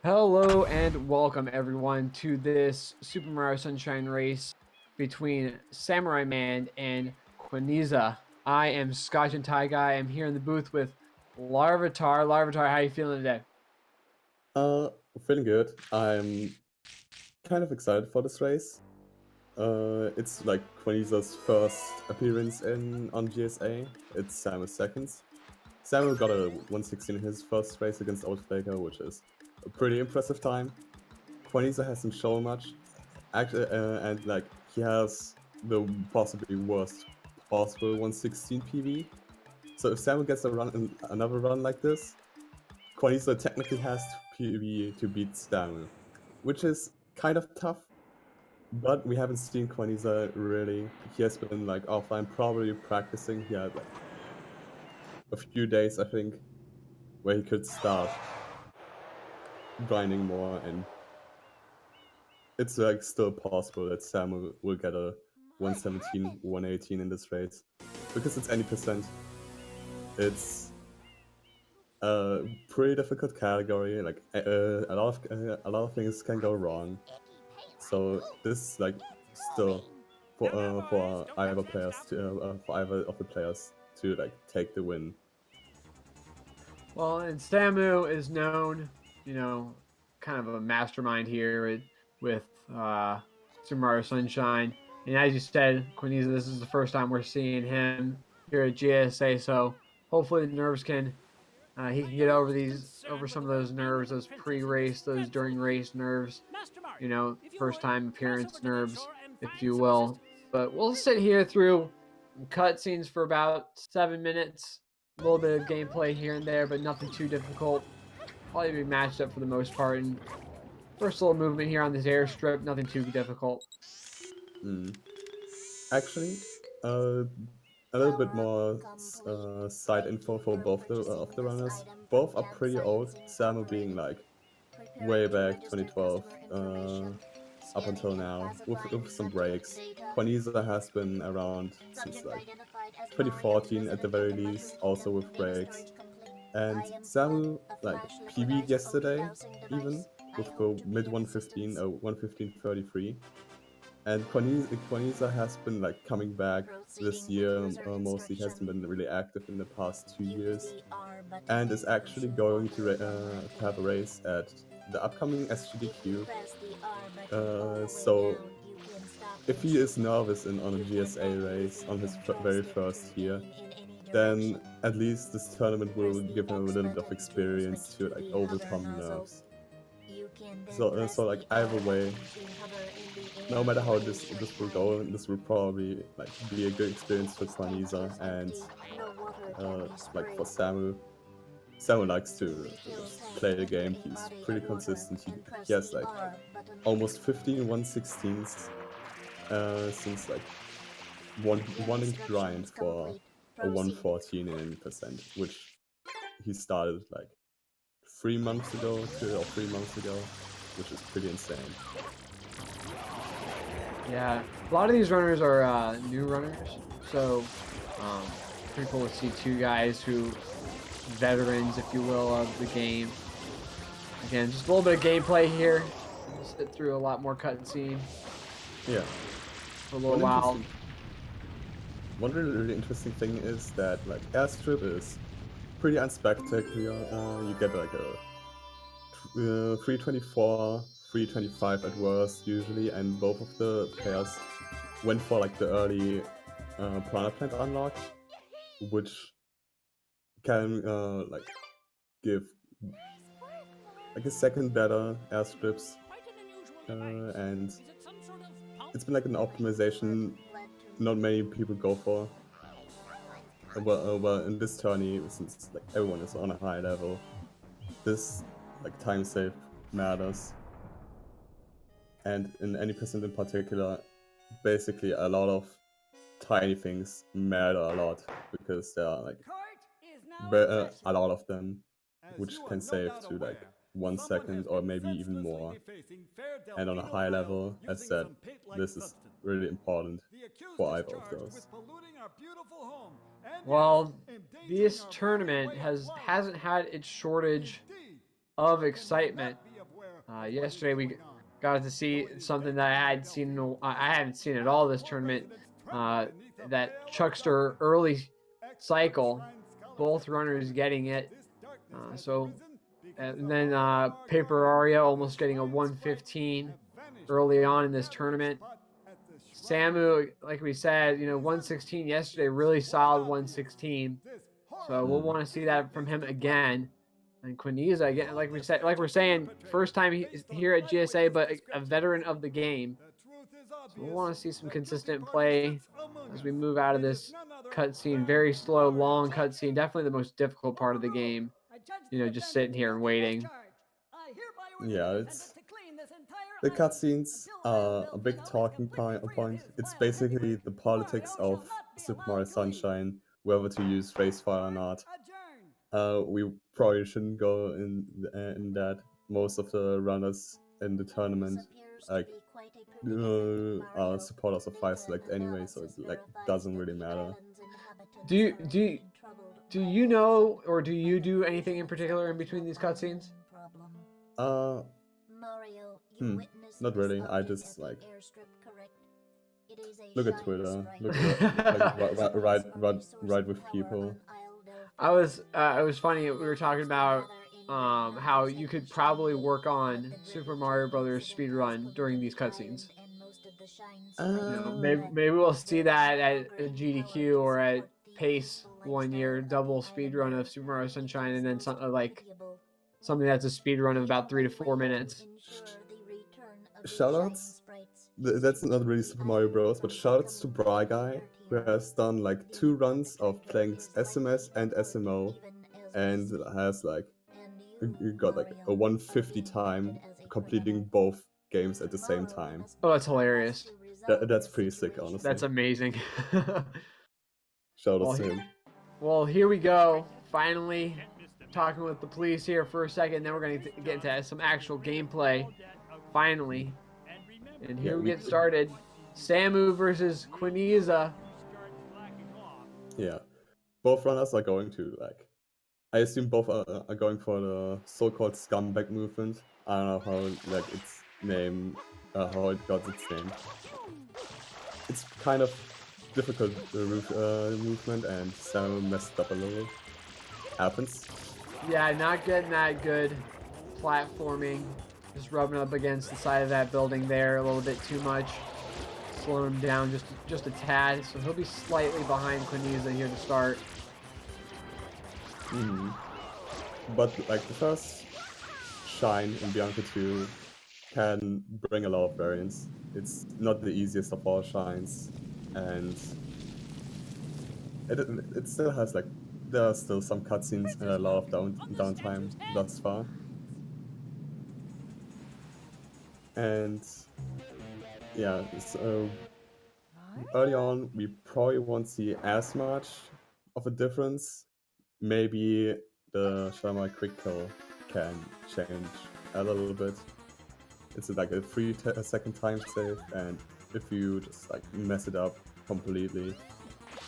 Hello and welcome everyone to this Super Mario Sunshine race between Samurai Man and Kwaniza. I am Scotch and Tie Guy. I'm here in the booth with Larvitar. Larvitar, how are you feeling today? Uh, Feeling good. I'm kind of excited for this race. It's like Kwaniza's first appearance in on GSA. It's Samuel's second. Samuel got a 116 in his first race against Outfaker, which is a pretty impressive time. Kwaniza hasn't shown much, actually, and like he has the possibly worst possible 116 PV. So if Samuel gets another run like this, Kwaniza technically has to PV to beat Samuel, which is kind of tough. But we haven't seen Kwaniza really. He has been like offline, probably practicing. He had like a few days, I think, where he could start grinding more, and it's like still possible that Samuel will get a 117, 118 in this race because it's any percent. It's a pretty difficult category. Like a lot of things can go wrong. So this like still for either players to for either of the players to like take the win. Well, and Samu is known, kind of a mastermind here with Super Mario Sunshine. And as you said, Kwaniza, this is the first time we're seeing him here at GSA, so hopefully the nerves can he can get over some of those nerves, those pre-race, those during race nerves, first time appearance nerves, if you will. But we'll sit here through cutscenes for about 7 minutes, a little bit of gameplay here and there, but nothing too difficult. Probably be matched up for the most part. And first little movement here on this airstrip, nothing too difficult. Mm. Actually, uh, a little bit more side info for both of the runners. Both are pretty old. Samu being like way back 2012 up until now with some breaks. Kwaniza has been around since like 2014 at the very least, also with breaks. And Samu like PB'd yesterday even with the mid 115 or 115.33. And Kwaniza has been like coming back this year. Mostly hasn't been really active in the past 2 years, and is actually going to have a race at the upcoming SGDQ. So if he is nervous on a GSA race on his very first year, then at least this tournament will give him a little bit of experience to like overcome nerves. So like either way, no matter how this will go, this will probably like be a good experience for Kwaniza and like for Samu. Samu likes to play the game. He's pretty consistent. He has like almost 15 116s since like wanting to grind for a 114 in any percent, which he started like 3 months ago, 2 or 3 months ago, which is pretty insane. Yeah, a lot of these runners are new runners, so pretty cool to see two guys who veterans, if you will, of the game. Again, just a little bit of gameplay here. We'll sit through a lot more cutscene Yeah. for a little One while. interesting One really interesting thing is that like airstrip is pretty unspectacular. You get like a 324, 325 at worst usually, and both of the pairs went for like the early Piranha Plant unlock, which can like give like a second better airstrips, and it's been like an optimization not many people go for. Well, in this tourney, since like everyone is on a high level, this like time save matters, and in any percent in particular, basically a lot of tiny things matter a lot because there are like a lot of them, which can save to like 1 second or maybe even more. And on a high level, as said, this is really important for either of those. Well, this tournament hasn't had its shortage of excitement. Yesterday we got to see something that I had seen. I haven't seen at all this tournament. That Chuckster early cycle, both runners getting it. And then Paper Aria almost getting a 115 early on in this tournament. Samu, like we said, 116 yesterday, really solid 116. So we'll want to see that from him again. And Kwaniza, again, like we're saying, first time here at GSA, but a veteran of the game. So we'll want to see some consistent play as we move out of this cutscene. Very slow, long cutscene. Definitely the most difficult part of the game. Just sitting here and waiting. Yeah, it's the cutscenes are a big talking point. It's basically the politics of Super Mario Sunshine, whether to use race fire or not. We probably shouldn't go in that. Most of the runners in the tournament are supporters of Fire Select anyway, so it doesn't really matter. Do you know, or do you do anything in particular in between these cutscenes? Not really. I just look at Twitter, look at ride with people. It was funny. We were talking about how you could probably work on Super Mario Brothers speedrun during these cutscenes. Maybe we'll see that at GDQ or at Pace one year, double speedrun of Super Mario Sunshine, and then something that's a speedrun of about 3 to 4 minutes. Shoutouts. That's not really Super Mario Bros, but shoutouts to Bry Guy, who has done 2 runs of playing SMS and SMO, and has got a 150 time completing both games at the same time. Oh, that's hilarious. That's pretty sick, honestly. That's amazing. Shoutouts to him. Well, here we go. Finally, talking with the police here for a second. Then we're going to get into some actual gameplay. Finally. And here we get started. Samu versus Kwaniza. Yeah. Both runners are going to, I assume both are going for the so-called scumbag movement. I don't know how, its name, how it got its name. It's kind of difficult movement, and Samu messed up a little. Happens. Yeah, not getting that good platforming. Just rubbing up against the side of that building there a little bit too much. Slowing him down just a tad. So he'll be slightly behind Kwaniza here to start. But the first shine in Bianca 2 can bring a lot of variance. It's not the easiest of all shines, and it still has there are still some cutscenes and a lot of downtime thus far. And yeah, so early on we probably won't see as much of a difference. Maybe the Sharma quick kill can change a little bit. It's a 3-second time save, and if you just mess it up completely,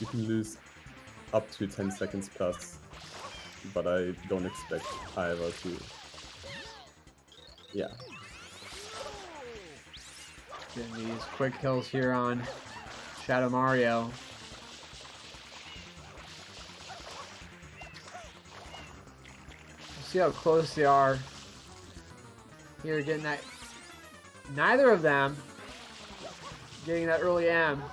you can lose up to 10 seconds plus. But I don't expect either to. Yeah. Getting these quick kills here on Shadow Mario. See how close they are. Here, getting that. Neither of them getting that early M.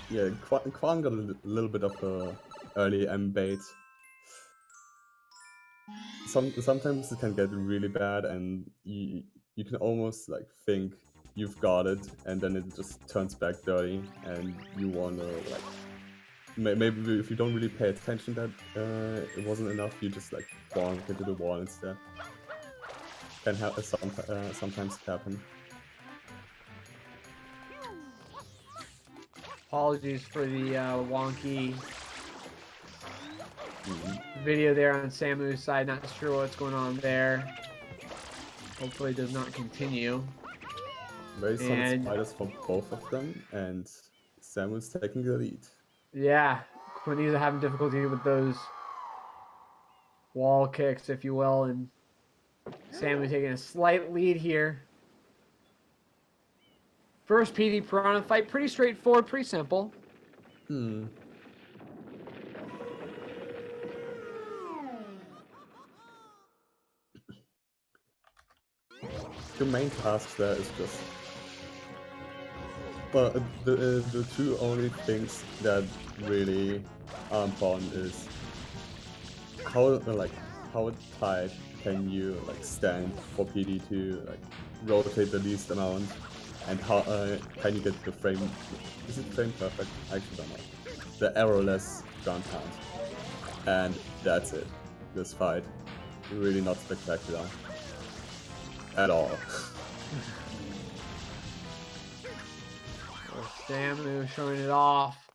Yeah, Kwan got a little bit of a early M bait. Sometimes it can get really bad, and you can almost think you've got it, and then it just turns back dirty, and you wanna maybe if you don't really pay attention that it wasn't enough, you just bonk into the wall instead. Can sometimes happen. Apologies for the wonky video there on Samu's side. Not sure what's going on there. Hopefully it does not continue. Very solid spiders for both of them, and Samu's taking the lead. Yeah, Kwaniza having difficulty with those wall kicks, if you will, and Samu taking a slight lead here. First PD Piranha fight, pretty straightforward, pretty simple. Hmm. The main task there is just, but the two only things that really are important is how tight can you stand for PD to rotate the least amount, and how can you get the frame? Is it frame perfect? I actually don't know. The errorless ground pound, and that's it. This fight really not spectacular at all. Samu showing it off,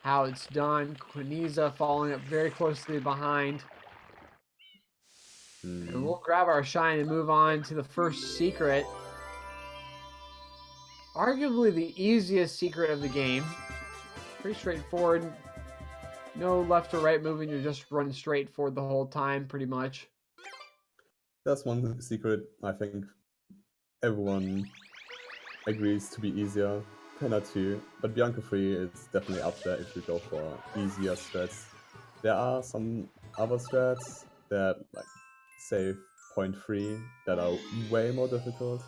how it's done. Kwaniza following up very closely behind. And we'll grab our shine and move on to the first secret. Arguably the easiest secret of the game. Pretty straightforward. No left or right moving, you're just running straight forward the whole time, pretty much. That's one secret I think everyone agrees to be easier. Penna 2, but Bianca 3 is definitely up there if you go for easier strats. There are some other strats that say point 3 that are way more difficult,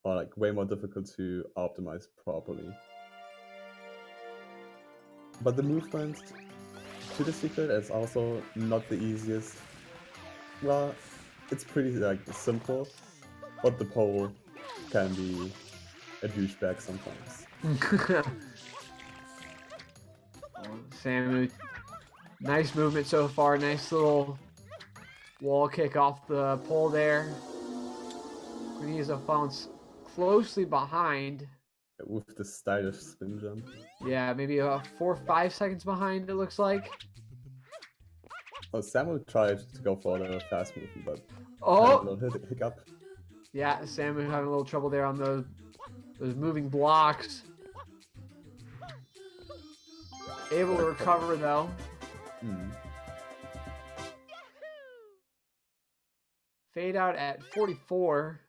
or way more difficult to optimize properly. But the movement to the secret is also not the easiest. Well, it's pretty simple, but the pole can be a douchebag sometimes. Samu, nice movement so far. Nice little wall kick off the pole there. Kwaniza following closely behind. With the stylish spin jump. Yeah, maybe 4 or 5 seconds behind, it looks like. Oh, Samuel tried to go for the fast movement, but oh, had a little hiccup. Yeah, Samu having a little trouble there on those moving blocks. Able to recover though. Fade out at 44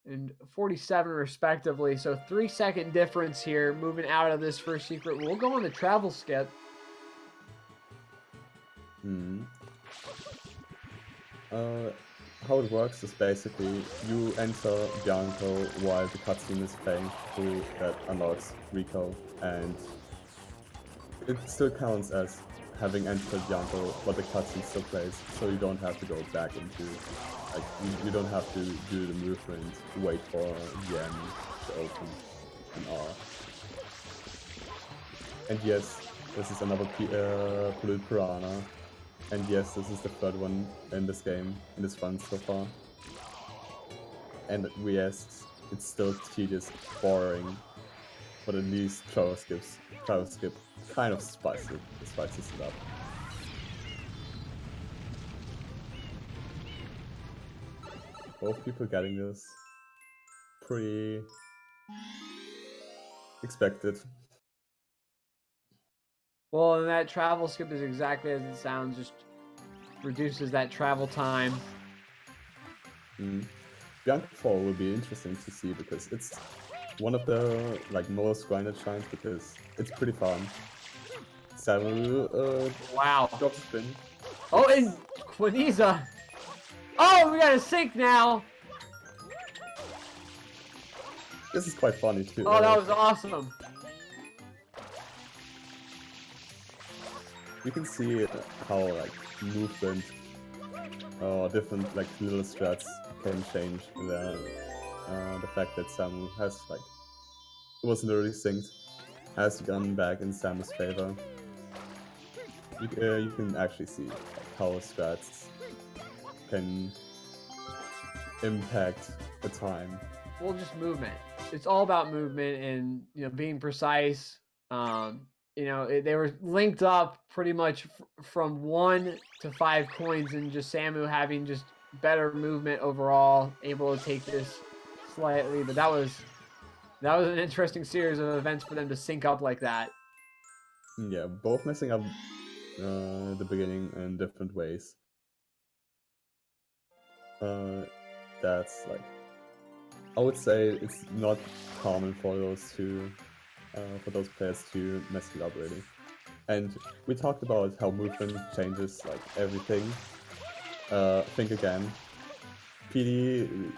and 47 respectively. So 3-second difference here moving out of this first secret. We'll go on the travel skip. How it works is basically you enter Bianco while the cutscene is playing through, that unlocks Rico, and it still counts as having entered Bianco, but the cutscene still plays, so you don't have to go back into, you don't have to do the movement, wait for the end to open, and all. And yes, this is another Polluted Piranha. And yes, this is the third one in this game, in this run so far. And yes, it's still tedious, boring, but at least Travel Skip kind of spices it up. Both people getting this, pretty expected. Well, and that travel skip is exactly as it sounds, just reduces that travel time. Bianca 4 will be interesting to see because it's one of the most grinded shines because it's pretty fun. Samu, wow. drop spin. Oh, and Kwaniza. Oh, we got a sync now. This is quite funny too. Oh, that was awesome. You can see how movement or different little strats can change the fact that Samu has it was literally synced, has gone back in Samu's favor. You can actually see how strats can impact the time. Well, just movement. It's all about movement and being precise. They were linked up pretty much from 1 to 5 coins, and just Samu having just better movement overall, able to take this slightly. But that was an interesting series of events for them to sync up like that. Yeah, both messing up the beginning in different ways. that's like, I would say it's not common for those players to mess it up really. And we talked about how movement changes like everything. Think again. PD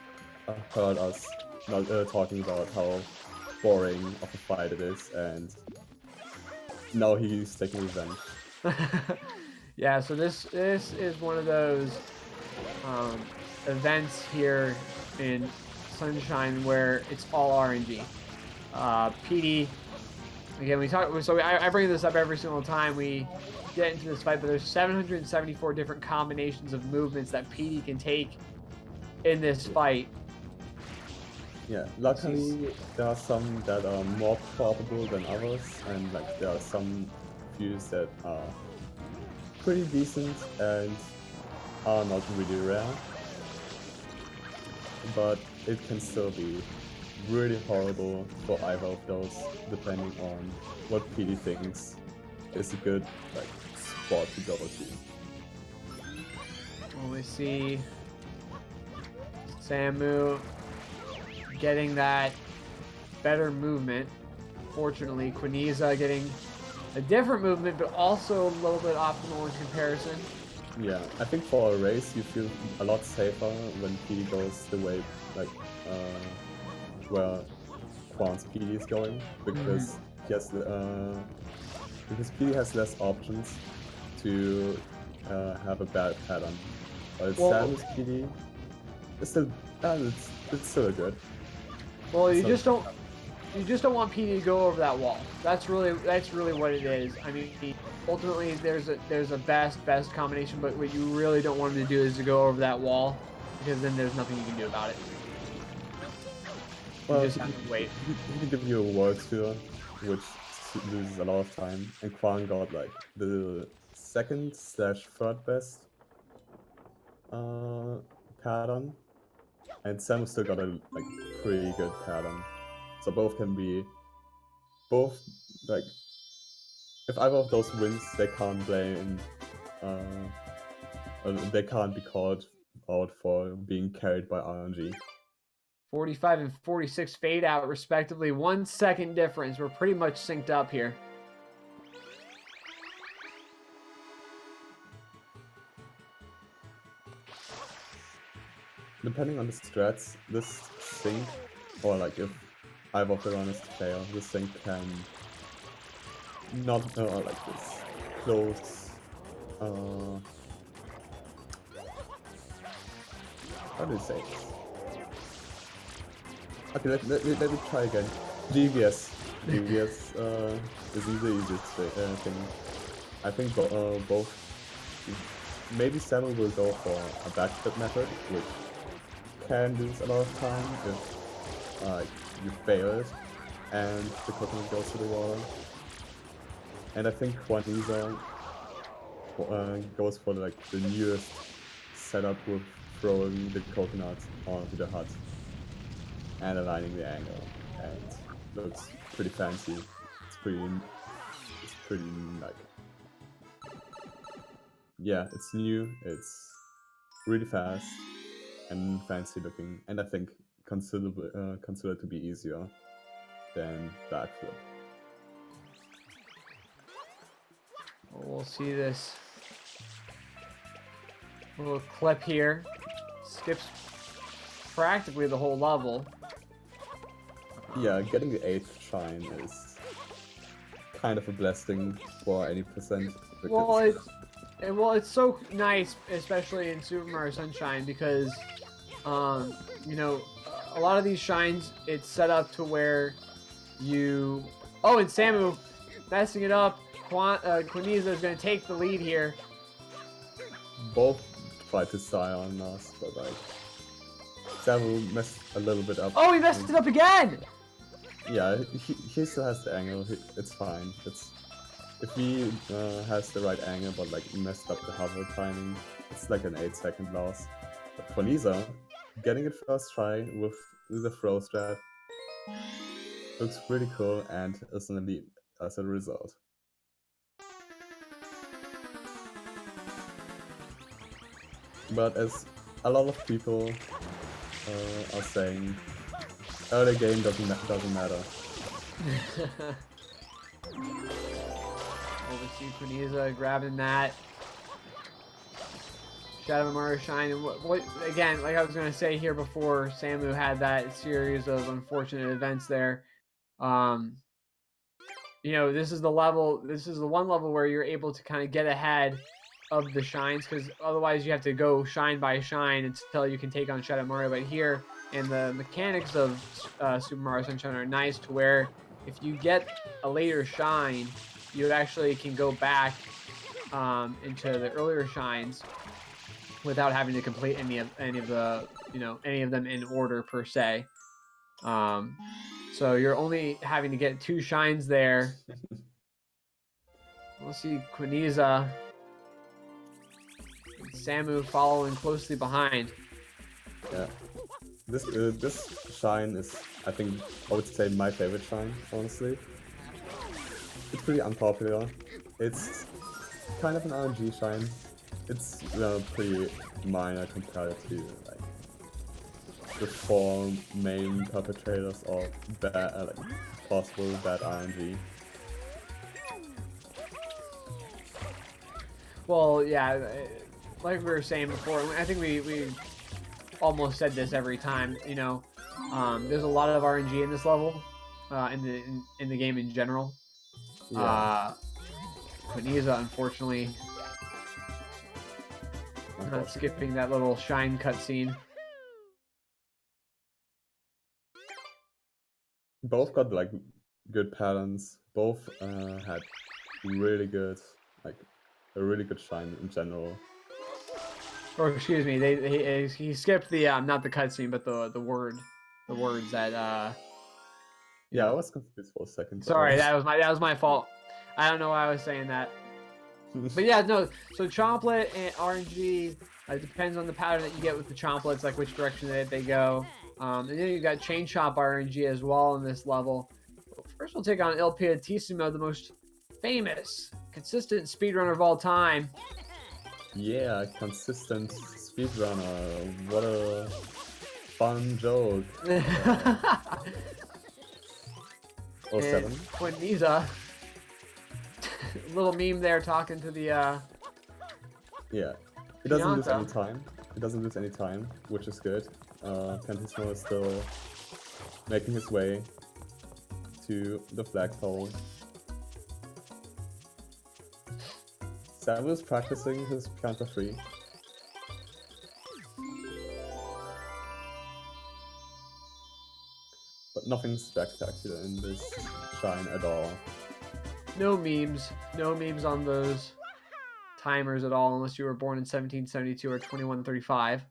heard us not talking about how boring of a fight it is, and now he's taking revenge. Yeah, so this is one of those events here in Sunshine where it's all RNG. PD, again, we talk. So I bring this up every single time we get into this fight, but there's 774 different combinations of movements that PD can take in this fight. Yeah, luckily there are some that are more probable than others, and like there are some views that are pretty decent and are not really rare. But it can still be really horrible for either of those, depending on what PD thinks is a good like spot to go to. Well, we see Samu getting that better movement. Fortunately, Kwaniza getting a different movement, but also a little bit optimal in comparison. Yeah, I think for a race you feel a lot safer when PD goes the way like where Quan's PD is going, because he has because PD has less options to have a bad pattern. But Samu's PD is still it's still good. Well, you just don't want PD to go over that wall. That's really what it is. I mean, ultimately there's a best combination, but what you really don't want him to do is to go over that wall, because then there's nothing you can do about it. Well, you just have to wait. He can give you a world tour, which loses a lot of time, and Quan got like the second/third best pattern, and Sam still got a like pretty good pattern. So both can be like, if either of those wins, they can't blame they can't be called out for being carried by RNG. 45 and 46 fade out respectively. 1 second difference. We're pretty much synced up here. Depending on the strats, this sync, or like if either of the runners fail, this sync can not like this close. How do you say this? Okay, let me try again. GVS is the easiest thing. I think both. Maybe Samu will go for a backflip method, which can lose a lot of time if you fail it and the coconut goes to the water. And I think Kwaniza goes for like the newest setup with throwing the coconut onto the hut and aligning the angle, and looks pretty fancy. It's pretty like, yeah, it's new, it's really fast and fancy looking, and I think considered to be easier than backflip. We'll see this little clip here. Skips practically the whole level. Yeah, getting the 8th shine is kind of a blessing for any percent. Well, it's so nice, especially in Super Mario Sunshine, because you know, a lot of these shines, it's set up to where you... Oh, and Samu messing it up. Kwaniza is going to take the lead here. Both tried to style on us, but like, Samu messed a little bit up. Oh, he messed it up again! Yeah, he still has the angle. It's fine. If he has the right angle, but like messed up the hover timing, it's like an 8-second loss. But Kwaniza, getting it first try with the throw strat, looks really cool and is an elite as a result. But as a lot of people are saying early game doesn't matter. Over to Kwaniza grabbing that. Shadow Mario Shine, and what again, like I was gonna say here before, Samu had that series of unfortunate events there. You know, this is the one level where you're able to kind of get ahead of the shines, because otherwise you have to go shine by shine until you can take on Shadow Mario. But here, and the mechanics of Super Mario Sunshine are nice to where if you get a later shine, you actually can go back into the earlier shines without having to complete any of the any of them in order per se. So you're only having to get 2 shines there. We'll see Kwaniza and Samu following closely behind. Yeah, this shine is, I think, I would say my favorite shine, honestly. It's pretty unpopular. It's kind of an RNG shine. It's pretty minor compared to like the 4 main perpetrators of bad, possible bad RNG. Well, yeah, like we were saying before, I think we almost said this every time. You know, there's a lot of RNG in this level, in the game in general. Yeah. Kwaniza, unfortunately, not skipping that little shine cutscene. Both got like good patterns. Both had really good, like a really good shine in general. Or excuse me, he skipped the not the cutscene, but the words that Yeah, I was confused for a second. Sorry, that was my fault. I don't know why I was saying that. But yeah, no. So Chomplet and RNG depends on the pattern that you get with the Chomplets, like which direction they go. And then you got Chain Chomp RNG as well in this level. First, we'll take on Il Pianissimo, the most famous, consistent speedrunner of all time. Yeah, consistent speedrunner. What a fun joke. 07. Kwaniza. Little meme there talking to the Yeah. It doesn't lose any time. It doesn't lose any time, which is good. Pianissimo is still making his way to the flagpole. Samu is practicing his counter 3. But nothing spectacular in this shine at all. No memes on those timers at all, unless you were born in 1772 or 2135.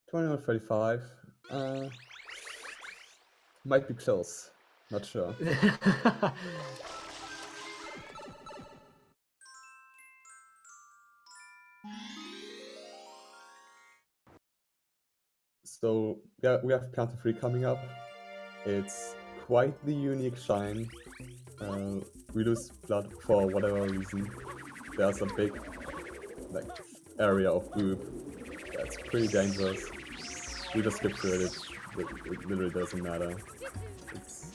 2135. Might be close. Not sure. So yeah, we have Counter 3 coming up. It's quite the unique shine. We lose blood for whatever reason. There's a big area of oob that's pretty dangerous. We just skip through it. It literally doesn't matter. It's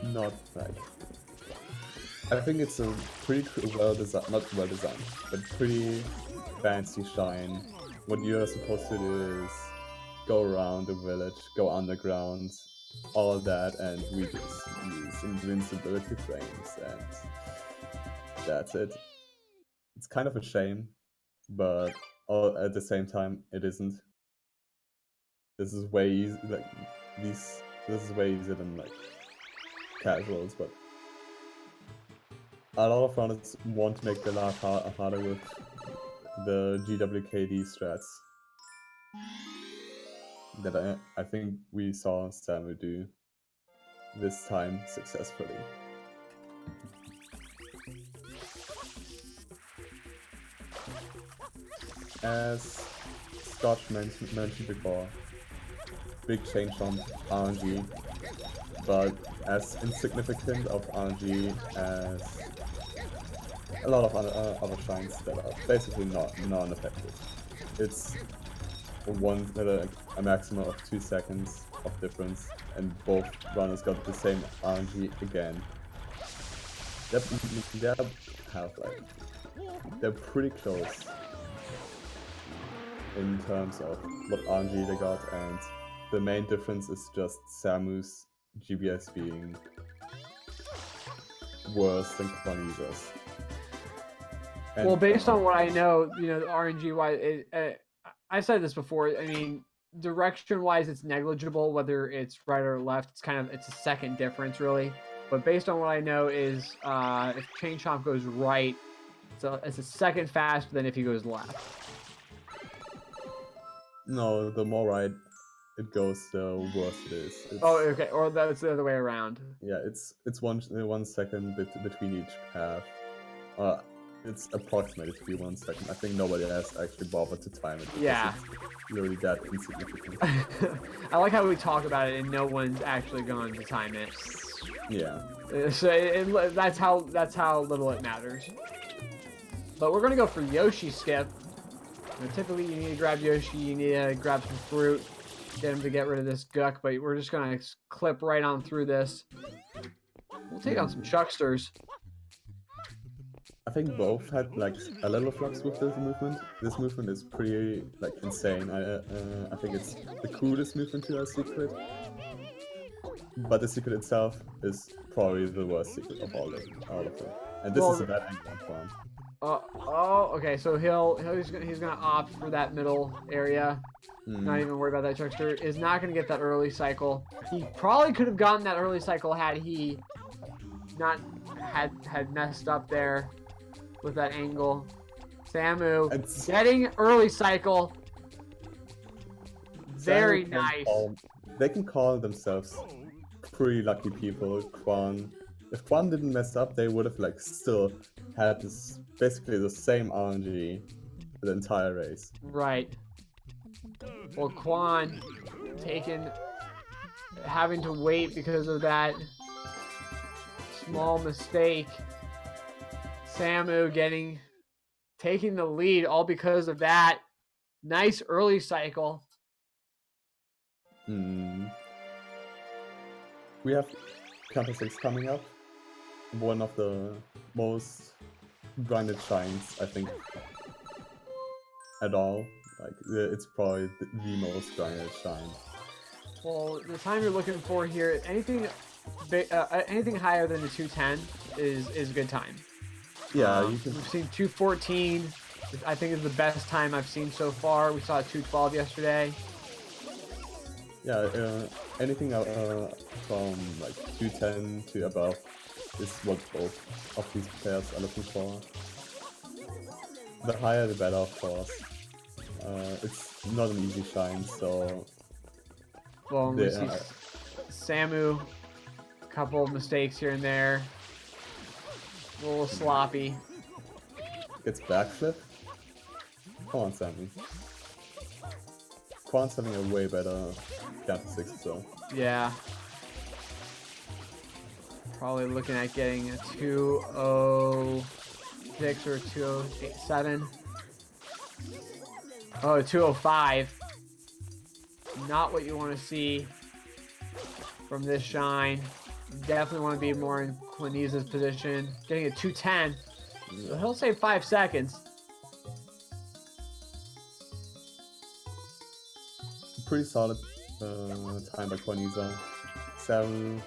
not like... I think it's a pretty well designed, not well designed, but pretty fancy shine. What you are supposed to do is go around the village, go underground, all that, and we just use invincibility frames, and that's it. It's kind of a shame, but at the same time, it isn't. This is way easy, this is way easier than casuals, but a lot of runners want to make their life harder with the GWKD strats that I think we saw Samu do this time successfully. As Scott mentioned before, big change from RNG, but as insignificant of RNG as a lot of other shines that are basically non-effective. It's a maximum of 2 seconds of difference, and both runners got the same RNG again. They're pretty close in terms of what RNG they got, and the main difference is just Samu's GBS being worse than Kwaniza's. Well, based on what I know, RNG wise, I said this before. I mean, direction wise, it's negligible whether it's right or left. It's a second difference really. But based on what I know is, if Chain Chomp goes right, it's a second faster than if he goes left. No, the more right it goes, the worse it is. Okay, or that's the other way around. Yeah, it's 1 second between each path. It's approximated to be 1 second. I think nobody has actually bothered to time it. Yeah. It's really that insignificant. I like how we talk about it and no one's actually going to time it. Yeah. So that's how little it matters. But we're gonna go for Yoshi skip. Typically, you need to grab Yoshi. You need to grab some fruit, get him to get rid of this guck. But we're just gonna clip right on through this. We'll take on some Chucksters. I think both had like a little flux with this movement. This movement is pretty like insane. I think it's the coolest movement to a secret, but the secret itself is probably the worst secret of all of them. And this is a bad angle one. Okay. So he's gonna opt for that middle area. Not even worry about that. Chuckster is not gonna get that early cycle. He probably could have gotten that early cycle had he not had messed up there with that angle. Samu getting early cycle. Very nice. They can call themselves pretty lucky people. If Kwan didn't mess up, they would have like still had this basically the same RNG the entire race. Right. Well, Kwan having to wait because of that small mistake. Samu taking the lead all because of that nice early cycle. We have Commentators coming up. One of the most grinded shines, I think, at all. Like it's probably the most grinded shine. Well, the time you're looking for here, anything higher than the 210 is good time. Yeah, we've seen 214. I think is the best time I've seen so far. We saw 212 yesterday. Yeah, anything from like 210 to above is what both of these players are looking for. The higher the better, of course. It's not an easy shine, so... Well, we see Samu, a couple of mistakes here and there. A little sloppy. Gets backflip? Come on, Sammy. Quan's having a way better counter 6, so... Yeah. Probably looking at getting a 206 or 207. Oh, 205. Not what you want to see from this shine. You definitely want to be more in Kwaniza's position. Getting a 210. So he'll save 5 seconds. Pretty solid time by Kwaniza. 7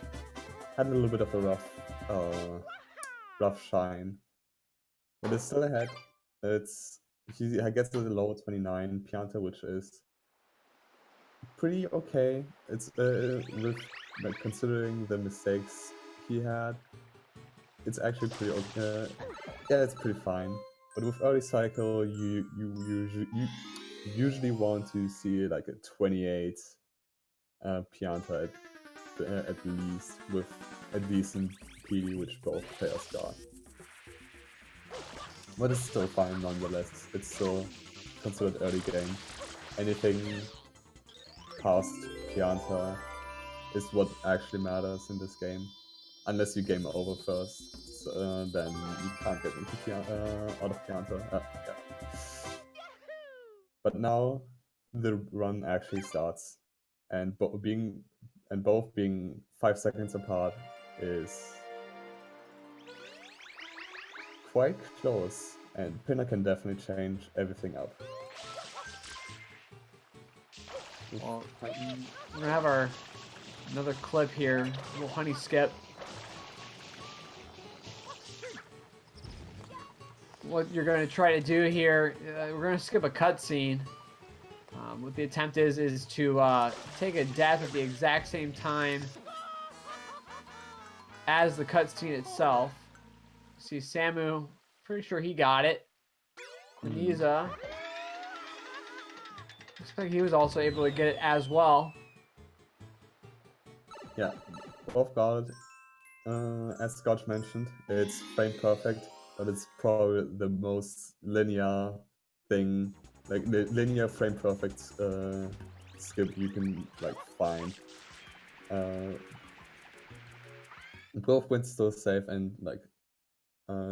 had a little bit of a rough shine, but it's still ahead. He gets to the lower 29 Pianta, which is pretty okay. It's with like considering the mistakes he had, it's actually pretty okay. Yeah, it's pretty fine. But with early cycle, you usually want to see like a 28 Pianta at least, with a decent PD, which both players got. But it's still fine nonetheless. It's still considered early game. Anything past Pianta is what actually matters in this game, unless you game over first. then you can't get into out of Pianta. Yeah. But now the run actually starts, and both being 5 seconds apart is quite close, and Pinner can definitely change everything up. Well, we're gonna have another clip here. A little honey skip. What you're gonna try to do here, we're gonna skip a cutscene. What the attempt is to take a death at the exact same time as the cutscene itself. See Samu, pretty sure he got it. Kwaniza, looks like he was also able to get it as well. Yeah, both got it. As Scotch mentioned, it's frame perfect, but it's probably the most linear thing, like the linear frame perfect skip you can like find. Both wins still safe and like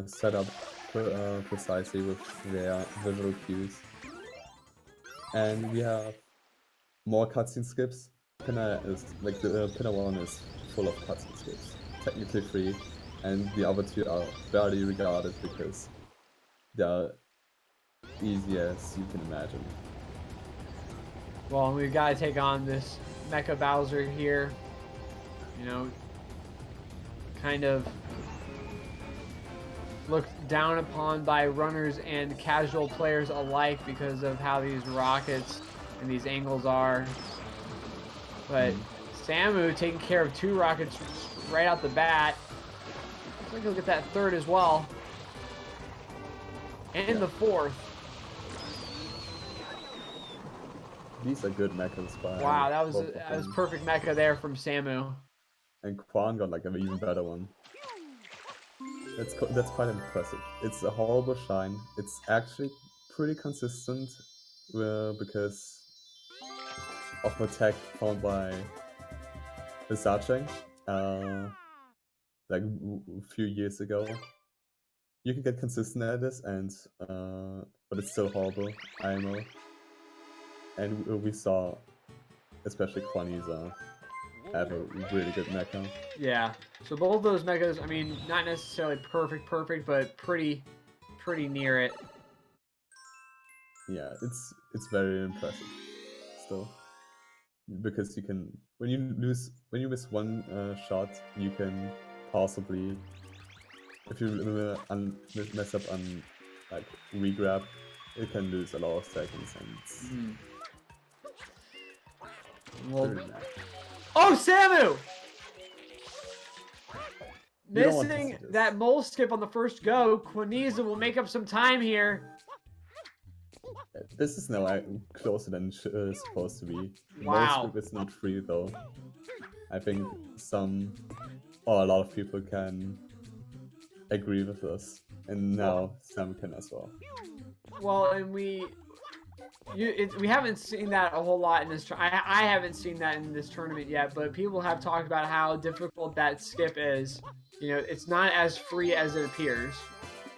set up precisely with their visual cues. And we have more cutscene skips. Pinner is like the Pinner one is full of cutscene skips, technically free, and the other two are barely regarded because they're easy as you can imagine. Well, we've got to take on this Mecha Bowser here. You know, kind of looked down upon by runners and casual players alike because of how these rockets and these angles are. But Samu taking care of 2 rockets right out the bat. Looks like he'll get that 3rd as well. And the 4th. These are good mechas by wow, that was perfect mecha there from Samu. And Quan got like an even better one. That's quite impressive. It's a horrible shine. It's actually pretty consistent because of the tech found by Versace like a few years ago. You can get consistent at this, and but it's still horrible, IMO. And we saw, especially Kwaniza, have a really good mecha. Yeah, so both those mechas, I mean, not necessarily perfect, but pretty near it. Yeah, it's very impressive still, because you can when you miss one shot, you can possibly, if you mess up on like regrab, it can lose a lot of seconds, and it's well, really bad. oh, Samu! Missing that mole skip on the first go. Kwaniza will make up some time here. This is now closer than supposed to be. Wow. Mole skip is not free though. I think a lot of people can agree with us, and now some can as well. Well, and we haven't seen that a whole lot in this. I haven't seen that in this tournament yet, but people have talked about how difficult that skip is. You know, it's not as free as it appears.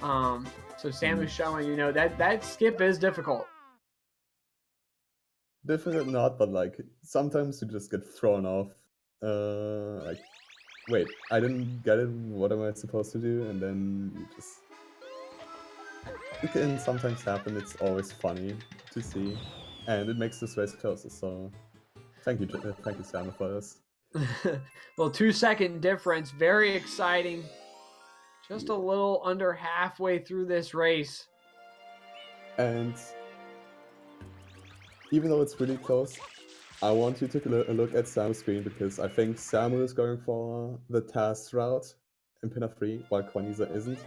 So Samu's showing, you know, that skip is difficult. Difficult not, but like sometimes you just get thrown off. Like, wait, I didn't get it. What am I supposed to do? And then you just. It can sometimes happen. It's always funny to see, and it makes this race closer. So, thank you, Samu, for this. Well, 2-second difference, very exciting. Just a little under halfway through this race. And even though it's really close, I want you to take a look at Samu's screen, because I think Samu is going for the task route in Pinner 3, while Kwaniza isn't.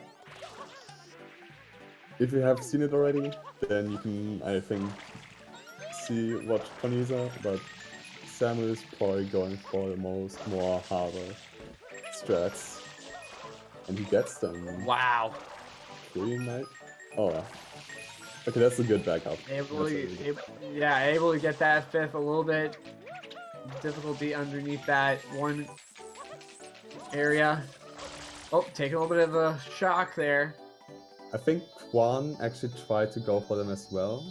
If you have seen it already, then you can, I think, watch Kwaniza, but Samu is probably going for the more harder strats. And he gets them. Wow. Pretty nice. Oh, okay, that's a good backup. Able to get that 5th, a little bit difficulty underneath that one area. Oh, taking a little bit of a shock there. I think Kwan actually tried to go for them as well,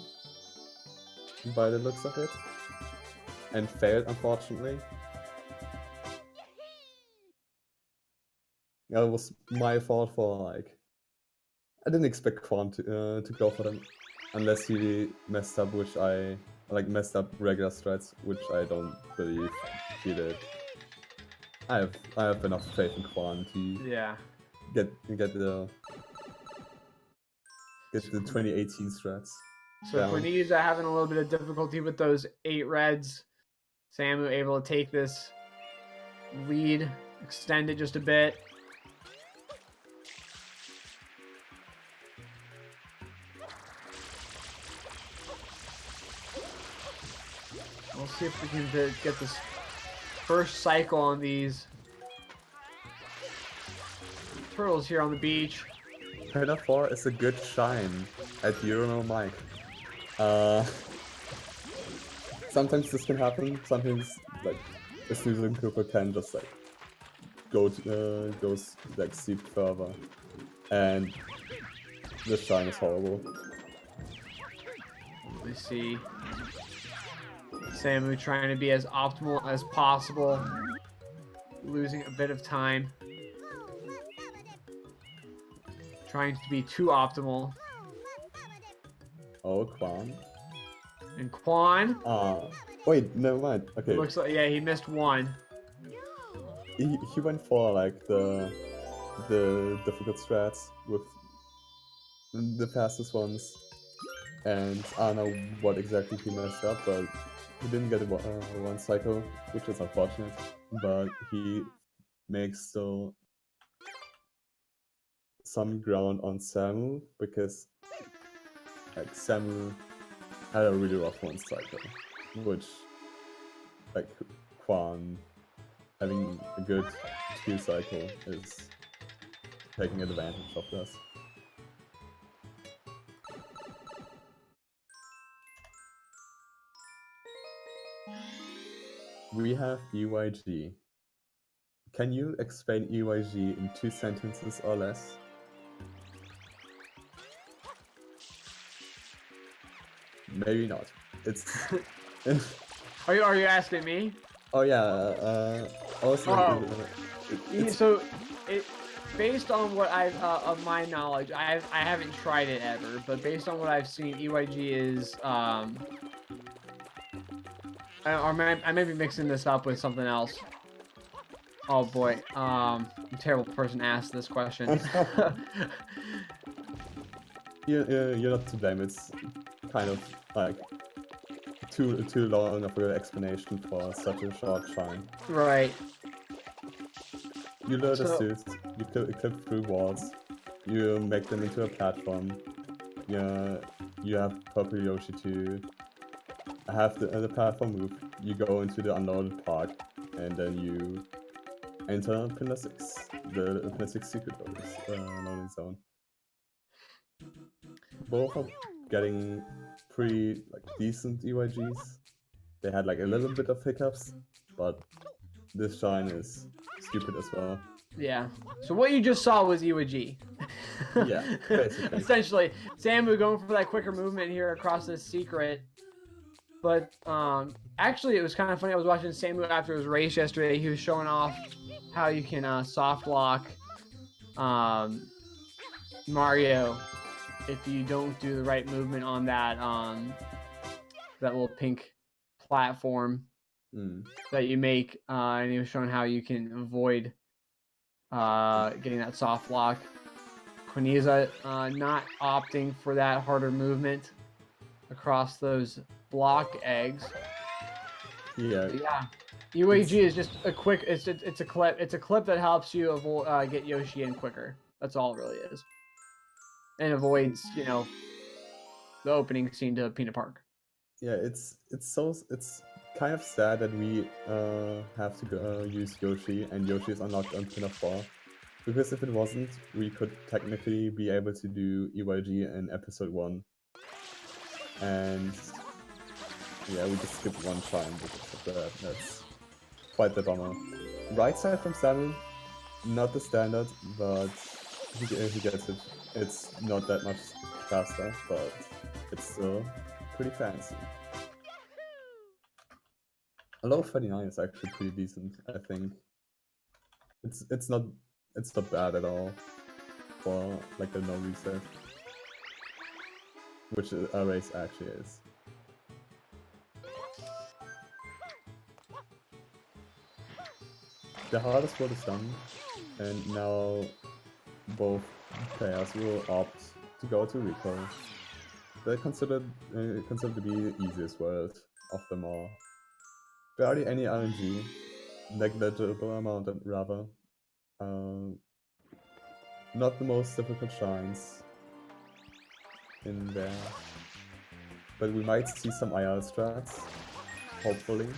by the looks of it, and failed, unfortunately. It was my fault for, like, I didn't expect Kwan to go for them, unless he messed up, messed up regular strats, which I don't believe he did. I have enough faith in Kwan to get the 2018 strats. So Kwaniza having a little bit of difficulty with those 8 reds. Samu able to take this lead, extend it just a bit. We'll see if we can get this first cycle on these turtles here on the beach. Predator 4 is a good shine at urinal Mike. Sometimes this can happen. Sometimes, like, a Susan Cooper can just like goes like seep further, and this shine is horrible. We see Samu trying to be as optimal as possible, losing a bit of time, trying to be too optimal. Oh, Kwan. And Quan. Wait, never mind. Okay. Looks like, yeah, he missed one. He went for like the difficult strats with the fastest ones, and I don't know what exactly he messed up, but he didn't get one cycle, which is unfortunate. But he makes still some ground on Samu, because like Samu had a really rough one cycle, which like Quan having a good 2 cycle is taking advantage of this. We have EYG. Can you explain EYG in 2 sentences or less? Maybe not. It's. Are you asking me? Oh yeah. Also. So, based on what I've of my knowledge, I haven't tried it ever, but based on what I've seen, EYG is I may be mixing this up with something else. Oh boy, I'm a terrible person to ask this question. You're not to blame. It's kind of like too long of an explanation for such a short shine. Right. You lure the suits, you clip through walls, you make them into a platform. You have Purple Yoshi to have the platform move. You go into the unloaded park, and then you enter Pillar 6, the Pillar 6 secret loading zone. Both are getting pretty like decent EYGs. They had like a little bit of hiccups, but this shine is stupid as well. Yeah. So what you just saw was EYG. Yeah, basically. Essentially, Samu going for that quicker movement here across this secret. But actually, it was kind of funny. I was watching Samu after his race yesterday. He was showing off how you can soft lock Mario if you don't do the right movement on that that little pink platform that you make. And he was showing how you can avoid getting that soft lock. Kwaniza not opting for that harder movement across those block eggs. Yeah. But yeah. UAG is just a quick. It's a clip. It's a clip that helps you avoid get Yoshi in quicker. That's all it really is, and avoids the opening scene to Peanut Park. Yeah, it's kind of sad that we have to use Yoshi, and Yoshi is unlocked on Pinner 4. Because if it wasn't, we could technically be able to do EYG in episode 1. And yeah, we just skipped one shine because of that. That's quite the bummer. Right side from Samu, Not the standard, but he gets it. It's not that much faster, but it's still pretty fancy. A level 39 is actually pretty decent, I think. It's not bad at all for like the no reset, which a race actually is. The hardest work is done, and now both players will opt to go to Recall. They're considered to be the easiest world of them all. Barely any RNG, negligible amount rather. Not the most difficult shines in there, but we might see some IR strats, hopefully.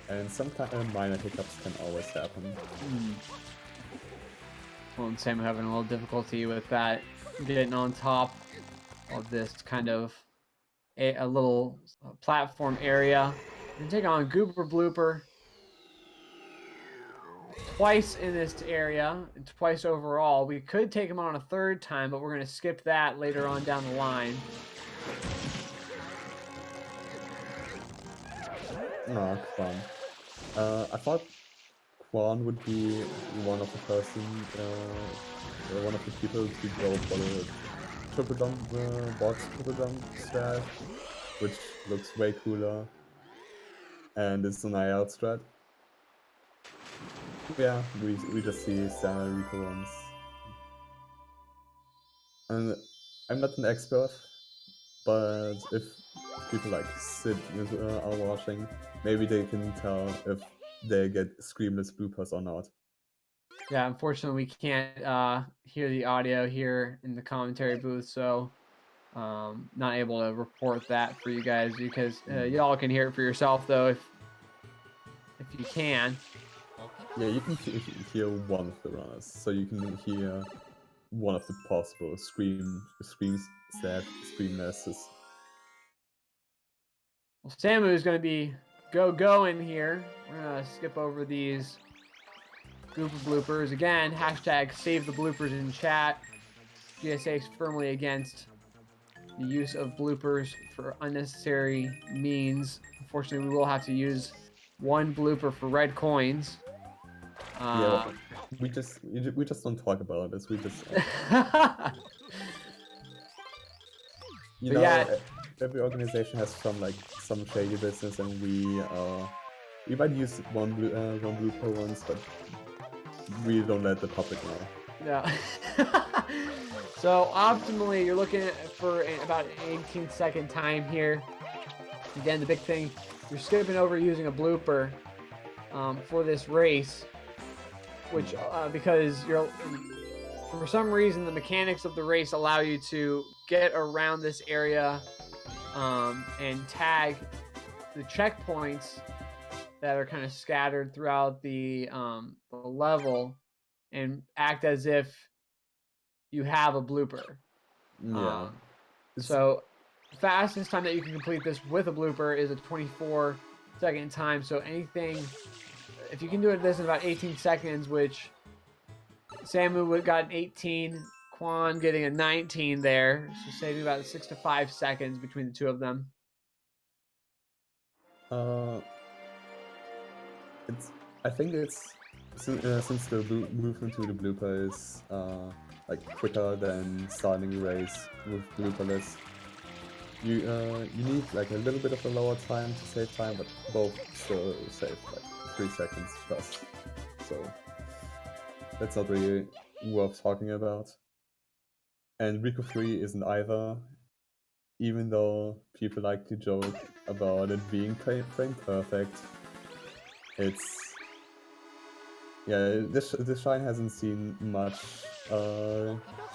And some kind of minor hiccups can always happen. Well, and Sam having a little difficulty with that, getting on top of this kind of a little platform area. We're gonna take on Gooper Blooper twice in this area, and twice overall. We could take him on a third time, but we're gonna skip that later on down the line. Oh, Kwan. I thought Kwan would be one of the people to go for the triple jump, box triple jump strat, which looks way cooler, and it's an IR strat. Yeah, we just see standard Rico ones. And I'm not an expert, but if people like Sid are watching, maybe they can tell if they get screamless bloopers or not. Yeah, unfortunately, we can't hear the audio here in the commentary booth, so not able to report that for you guys because y'all can hear it for yourself, though, if you can. Yeah, you can hear one of the runners, so you can hear one of the possible screamlesses. Well, Samu is going to be going here. We're going to skip over these group of bloopers. Again, hashtag save the bloopers in chat. GSA is firmly against the use of bloopers for unnecessary means. Unfortunately, we will have to use one blooper for red coins. Yeah, we just don't talk about this. We just you know, yeah, every organization has some shady business, and we might use one blooper once, but we don't let the public know. Yeah. So optimally, you're looking for about an 18-second time here. Again, the big thing, you're skipping over using a blooper for this race, which because for some reason the mechanics of the race allow you to get around this area and tag the checkpoints that are kind of scattered throughout the level and act as if you have a blooper. Yeah. So fastest time that you can complete this with a blooper is a 24-second time. So if you can do this in about 18 seconds, which Samu got an 18, Kwan getting a 19 there, so saving about 6 to 5 seconds between the two of them. I think it's since the movement to the blooper is quicker than starting a race with blooperless. You need like a little bit of a lower time to save time, but both still save like 3 seconds plus. So that's not really worth talking about. And Rico 3 isn't either, even though people like to joke about it being frame perfect. This shine hasn't seen much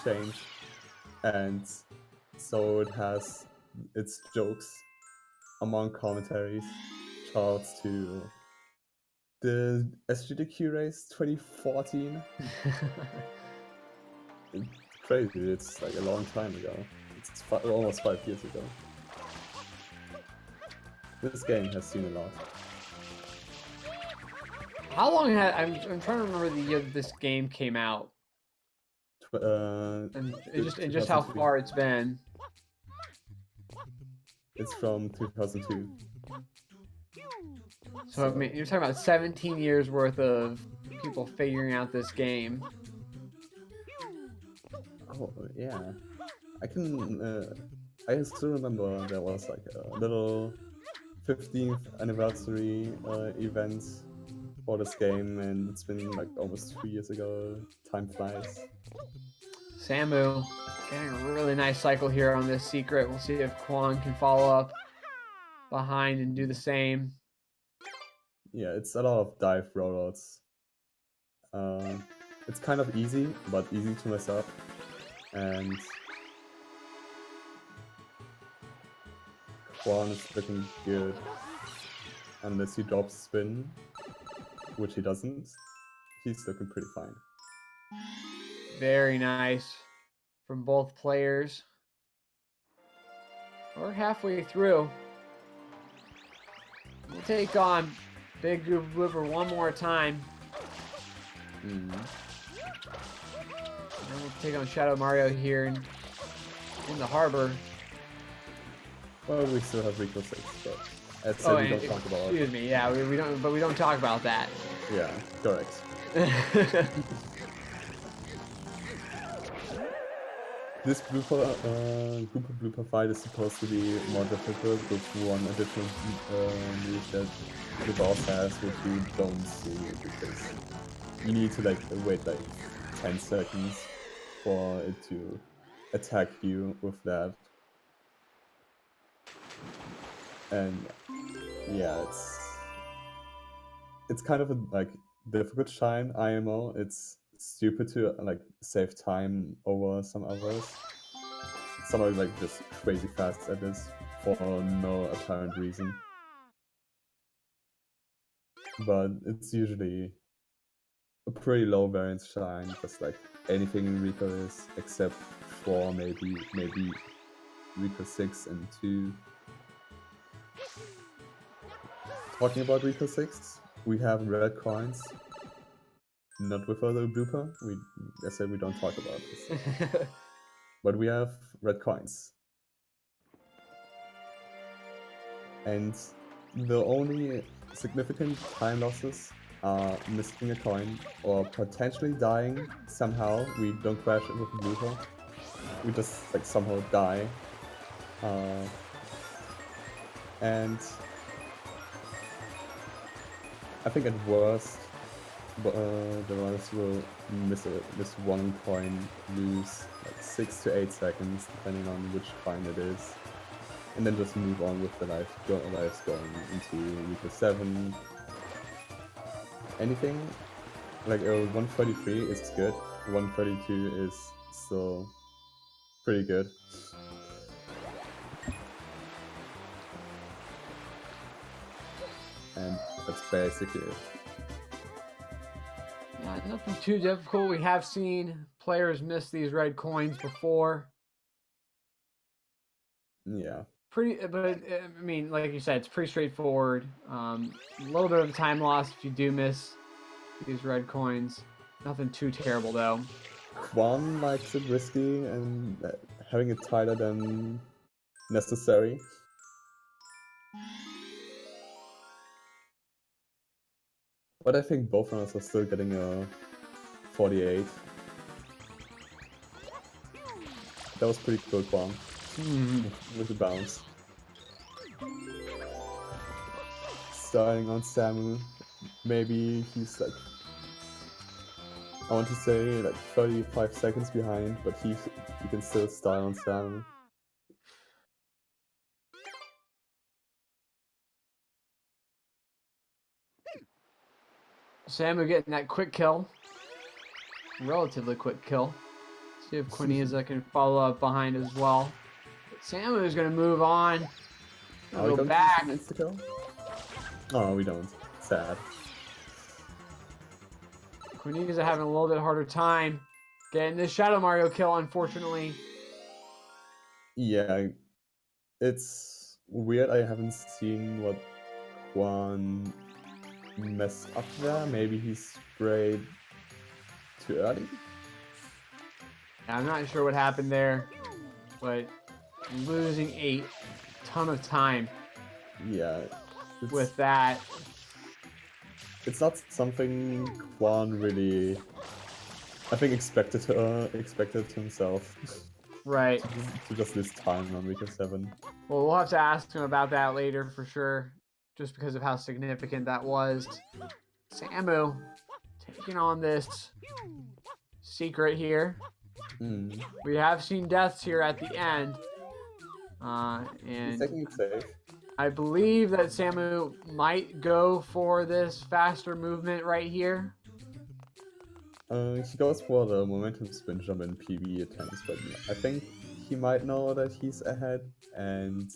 change, and so it has its jokes among commentaries. Shouts to the SGDQ race 2014. It's crazy, it's like a long time ago. It's almost 5 years ago. This game has seen a lot. How long had I'm trying to remember the year that this game came out, and just how 2002. far it's been. It's from 2002. So I mean, you're talking about 17 years worth of people figuring out this game. Oh yeah, I can. I still remember there was like a little 15th anniversary event for this game, and it's been like almost 2 years ago. Time flies. Samu getting a really nice cycle here on this secret. We'll see if Quan can follow up behind and do the same. Yeah, it's a lot of dive rollouts. It's kind of easy, but easy to mess up, and Quan is looking good unless he drops spin, which he doesn't. He's looking pretty fine. Very nice from both players. We're halfway through. We'll take on Big Goober Blooper one more time. And then we'll take on Shadow Mario here in the harbor. Well, we still have Rico 6, but as said, we don't talk about. Excuse me, yeah, we don't, but we don't talk about that. Yeah, correct. This blooper fight is supposed to be more difficult with one additional move that the boss has, which you don't see because you need to like wait like 10 seconds for it to attack you with that. And yeah, it's kind of a like difficult shine IMO. It's stupid to like save time over some others. Some are like just crazy fast at this for no apparent reason. But it's usually a pretty low variance shine, just like anything in Rico is, except for maybe Rico 6 and 2. Talking about Rico 6, we have red coins. Not with other blooper. I said we don't talk about this. But we have red coins. And the only significant time losses are missing a coin or potentially dying somehow. We don't crash it with a blooper. We just like somehow die. And I think at worst, the runners will miss one coin, lose like 6 to 8 seconds, depending on which coin it is, and then just move on with the lives going into Rico 7. Anything like 133 is good. 132 is still pretty good. And that's basically it. Yeah, nothing too difficult. We have seen players miss these red coins before. Yeah. But I mean, like you said, it's pretty straightforward. A little bit of time loss if you do miss these red coins. Nothing too terrible though. Quan likes it risky and having it tighter than necessary. But I think both runners are still getting a 48. That was pretty cool, Quan. With the bounce. Starting on Samu. Maybe he's like, I want to say like 35 seconds behind, but he can still start on Samu. Samu getting that quick kill. Relatively quick kill. See if Kwaniza can follow up behind as well. But Samu is going to move on. Go back. Oh, we don't. Sad. Kwaniza having a little bit harder time getting this Shadow Mario kill, unfortunately. Yeah, it's weird. I haven't seen what Quan messed up there. Maybe he sprayed too early. I'm not sure what happened there, but losing a ton of time Yeah, with that. it's not something Kwan really, I think, expected himself. Right. to just lose time on week of 7. Well, we'll have to ask him about that later for sure, just because of how significant that was. Samu taking on this secret here. We have seen deaths here at the end. He's And taking it safe. I believe that Samu might go for this faster movement right here. He goes for the momentum spin jump in PB attempts, but I think he might know that he's ahead and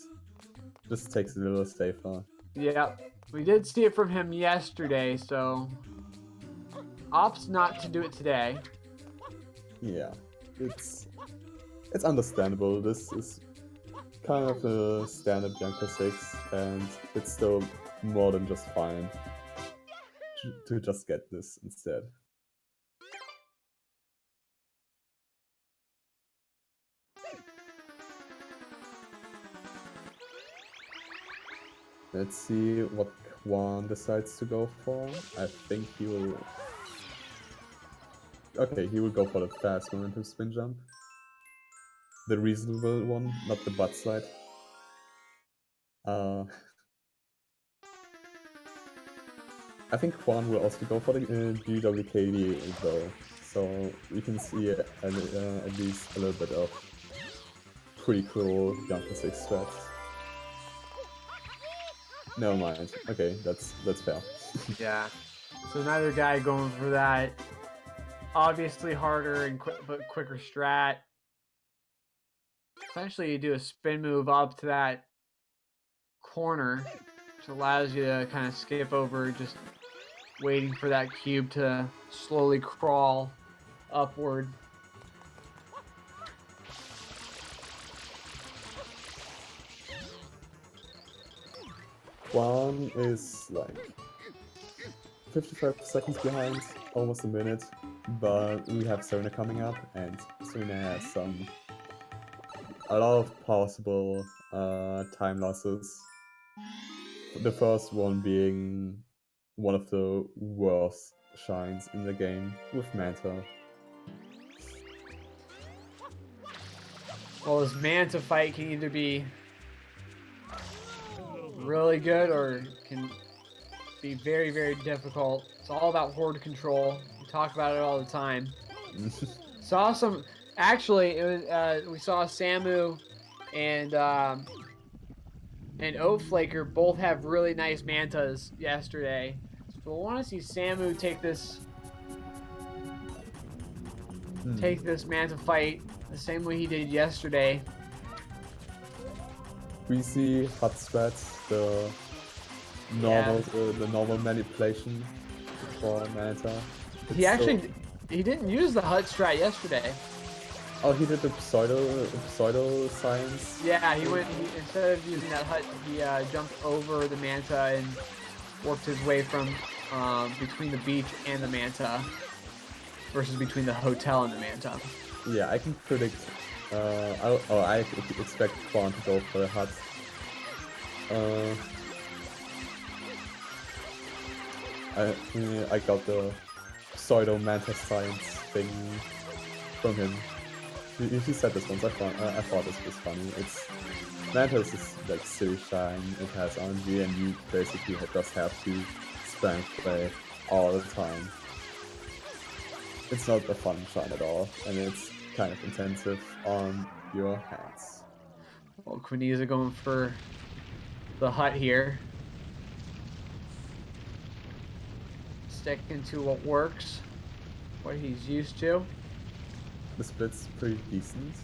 just takes it a little safer. Yeah, we did see it from him yesterday, so opts not to do it today. Yeah, it's understandable. This is kind of a standard Bianca 6, and it's still more than just fine to just get this instead. Let's see what Kwan decides to go for. I think he will... Okay, he will go for the fast momentum spin jump. The reasonable one, not the butt slide. I think Kwan will also go for the GWKD though, so we can see at least a little bit of pretty cool Bianca 6 strats. Never mind. Okay, that's fair. Yeah. So another guy going for that obviously harder and but quicker strat. Essentially, you do a spin move up to that corner, which allows you to kind of skip over just waiting for that cube to slowly crawl upward. Kwan is like 55 seconds behind, almost a minute, but we have Sona coming up, and Sona has a lot of possible time losses. The first one being one of the worst shines in the game with Manta. Well, this Manta fight can either be really good or can be very, very difficult. It's all about horde control. We talk about it all the time. Saw some. Actually, it was we saw Samu and Oatflaker both have really nice mantas yesterday. So we'll want to see Samu take this manta fight the same way he did yesterday. We see hot strats, the normal manipulation for Manta. He didn't use the hut strat yesterday. Oh, he did the pseudo science. Yeah, instead of using that hut, he jumped over the manta and worked his way from between the beach and the manta versus between the hotel and the manta. Yeah, I can predict. I expect Kwan to go for the hut. I got the pseudo manta science thing from him. He said this once. I thought this was funny. Mantis is like silly shine. It has RNG, and you basically just have to spam play all the time. It's not a fun shine at all, and it's kind of intensive on your hands. Well, Kwaniza going for the hut here. Sticking to what works, what he's used to. The split's pretty decent.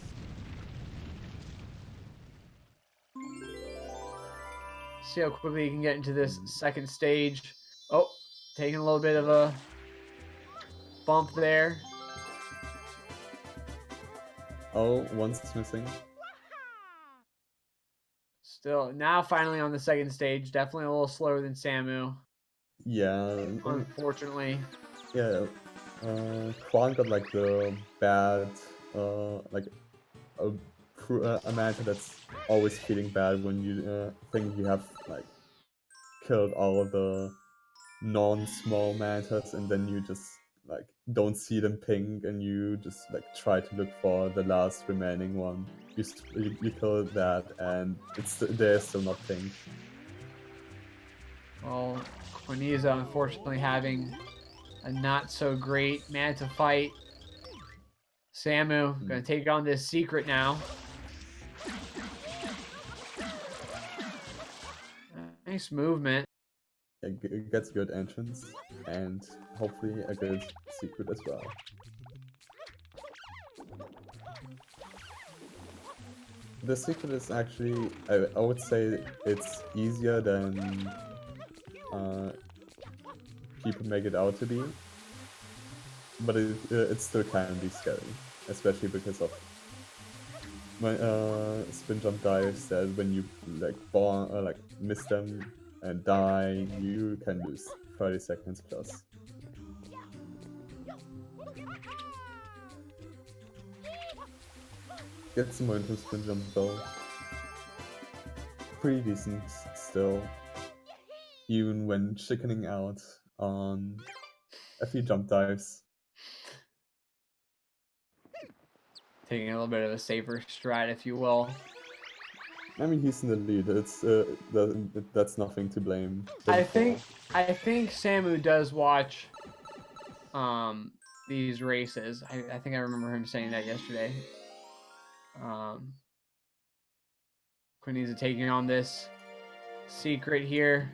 See how quickly you can get into this second stage. Oh, taking a little bit of a bump there. Oh, one's missing. Still, now finally on the second stage. Definitely a little slower than Samu. Yeah, unfortunately. yeah. Kwan got like the bad, like a a manta that's always feeling bad when you think you have like killed all of the non-small mantas, and then you just like don't see them pink, and you just like try to look for the last remaining one. You kill that, and they're still not pink. Well, Kwaniza unfortunately having a not so great manta fight. Samu gonna take on this secret now. Nice movement. It gets good entrance, and hopefully a good secret as well. The secret is actually, I would say it's easier than people make it out to be, but it's still kind of scary, especially because of my spin jump dives that when you like miss them and die, you can lose 30 seconds plus. Gets some momentum spin jump though. Pretty decent still, even when chickening out on a few jump dives. Taking a little bit of a safer stride, if you will. I mean, he's in the lead. That's nothing to blame him I for. think Samu does watch these races. I think I remember him saying that yesterday. Kwaniza taking on this secret here.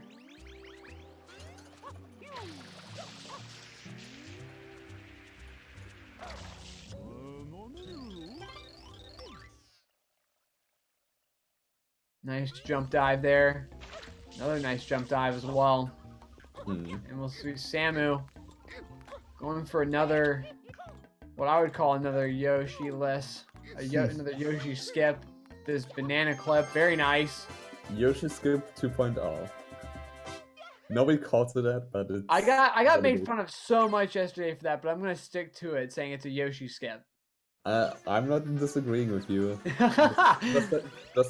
Nice jump dive there. Another nice jump dive as well. And we'll see Samu going for another, what I would call another Yoshi-less, another Yoshi skip. This banana clip, very nice. Yoshi skip 2.0. Nobody calls it that, but it's. I got made fun of so much yesterday for that, but I'm gonna stick to it, saying it's a Yoshi skip. I'm not disagreeing with you. Just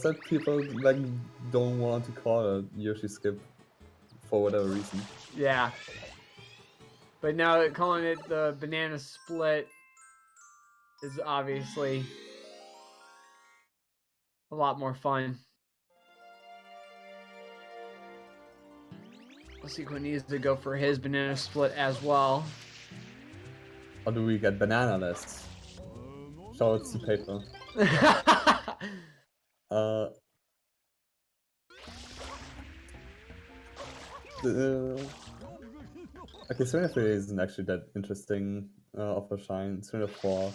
that people like don't want to call it Yoshi skip for whatever reason. Yeah. But now calling it the banana split is obviously a lot more fun. Let's see what needs to go for his banana split as well. Or do we get banana lists? Show it to paper. Okay, Serena 3 isn't actually that interesting of a shine. Serena 4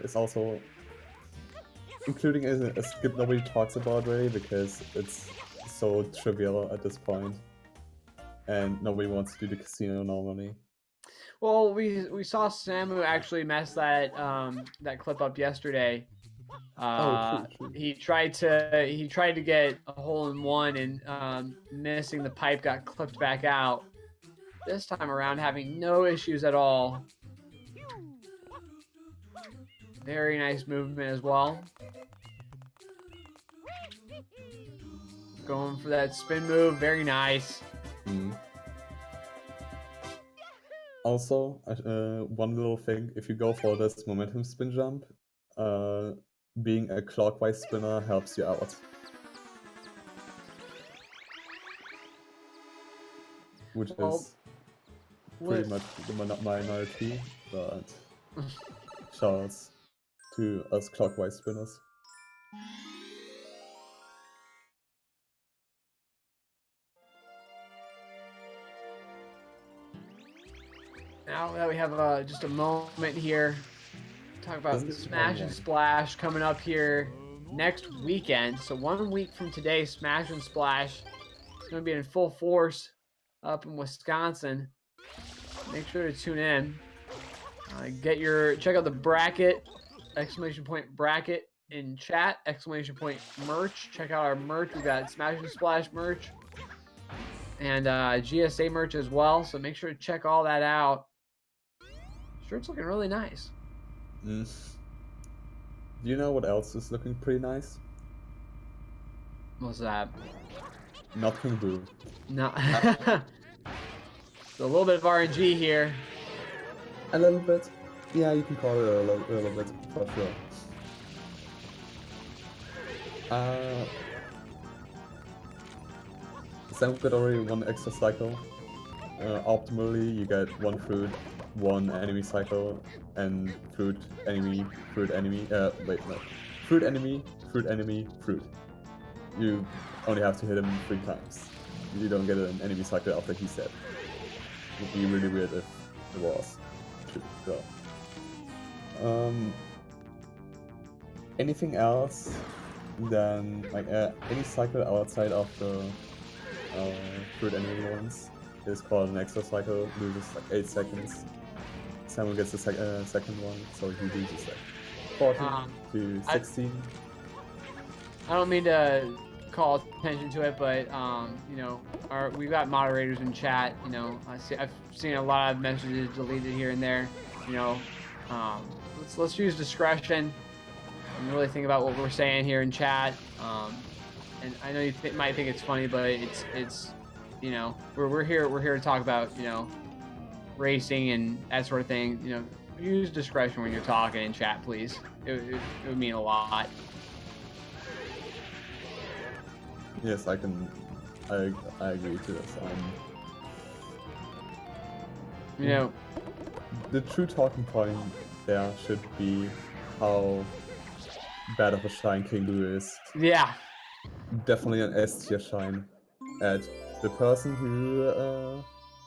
is also including a skip nobody talks about really because it's so trivial at this point, and nobody wants to do the casino normally. Well, we saw Samu actually mess that that clip up yesterday. True. He tried to get a hole in one and missing the pipe, got clipped back out. This time around, having no issues at all. Very nice movement as well. Going for that spin move, very nice. Also, one little thing, if you go for this momentum spin jump, being a clockwise spinner helps you out. Which is pretty much the minority, but shoutouts to us clockwise spinners. Now that we have just a moment here, talk about Smash and Splash coming up here next weekend. So 1 week from today, Smash and Splash is going to be in full force up in Wisconsin. Make sure to tune in. Check out the bracket, !bracket in chat, !merch. Check out our merch. We got Smash and Splash merch. and GSA merch as well. So make sure to check all that out. Shirt's looking really nice. Do you know what else is looking pretty nice? What's that? Not King Boo. No. So a little bit of RNG here. A little bit. Yeah, you can call it a little bit, for sure. Sam got already one extra cycle. Optimally, you get one fruit, one enemy cycle, and fruit enemy, fruit enemy. Wait, no. Fruit enemy, fruit enemy, fruit. You only have to hit him 3 times. You don't get an enemy cycle after he said. It would be really weird if it was. So, anything else than like any cycle outside of the fruit enemy ones is called an extra cycle, loses like 8 seconds. Samuel gets the second one, so he loses like 14 to 16. I don't mean to call attention to it, but you know, we've got moderators in chat. You know, I've seen a lot of messages deleted here and there. You know, let's use discretion and really think about what we're saying here in chat. And I know you might think it's funny, but it's you know, we're here to talk about, you know, racing and that sort of thing. You know, use discretion when you're talking in chat, please. It would mean a lot. Yes, I agree to this. You know, the true talking point there should be how bad of a shine King Boo is. Yeah. Definitely an S tier shine. And the person who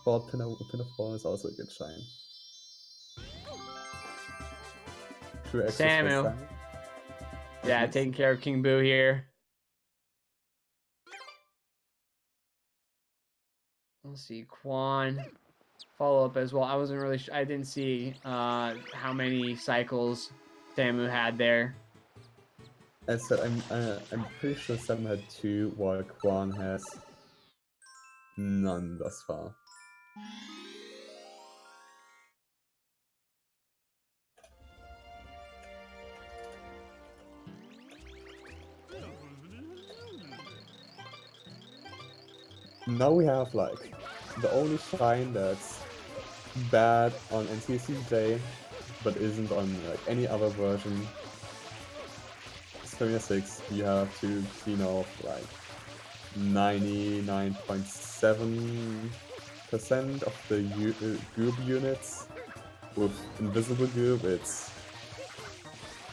bought Pin of Ball is also a good shine. True extras for Samu. Sam. Yeah, taking care of King Boo here. Let's see, Quan follow up as well. I wasn't really I didn't see how many cycles Samu had there. I said I'm pretty sure Sam had 2, while Quan has none thus far. Now we have like the only shine that's bad on NCSCJ, but isn't on like any other version. Sphere 6, you have to clean off like 99.7% of the goob units. With invisible goob, it's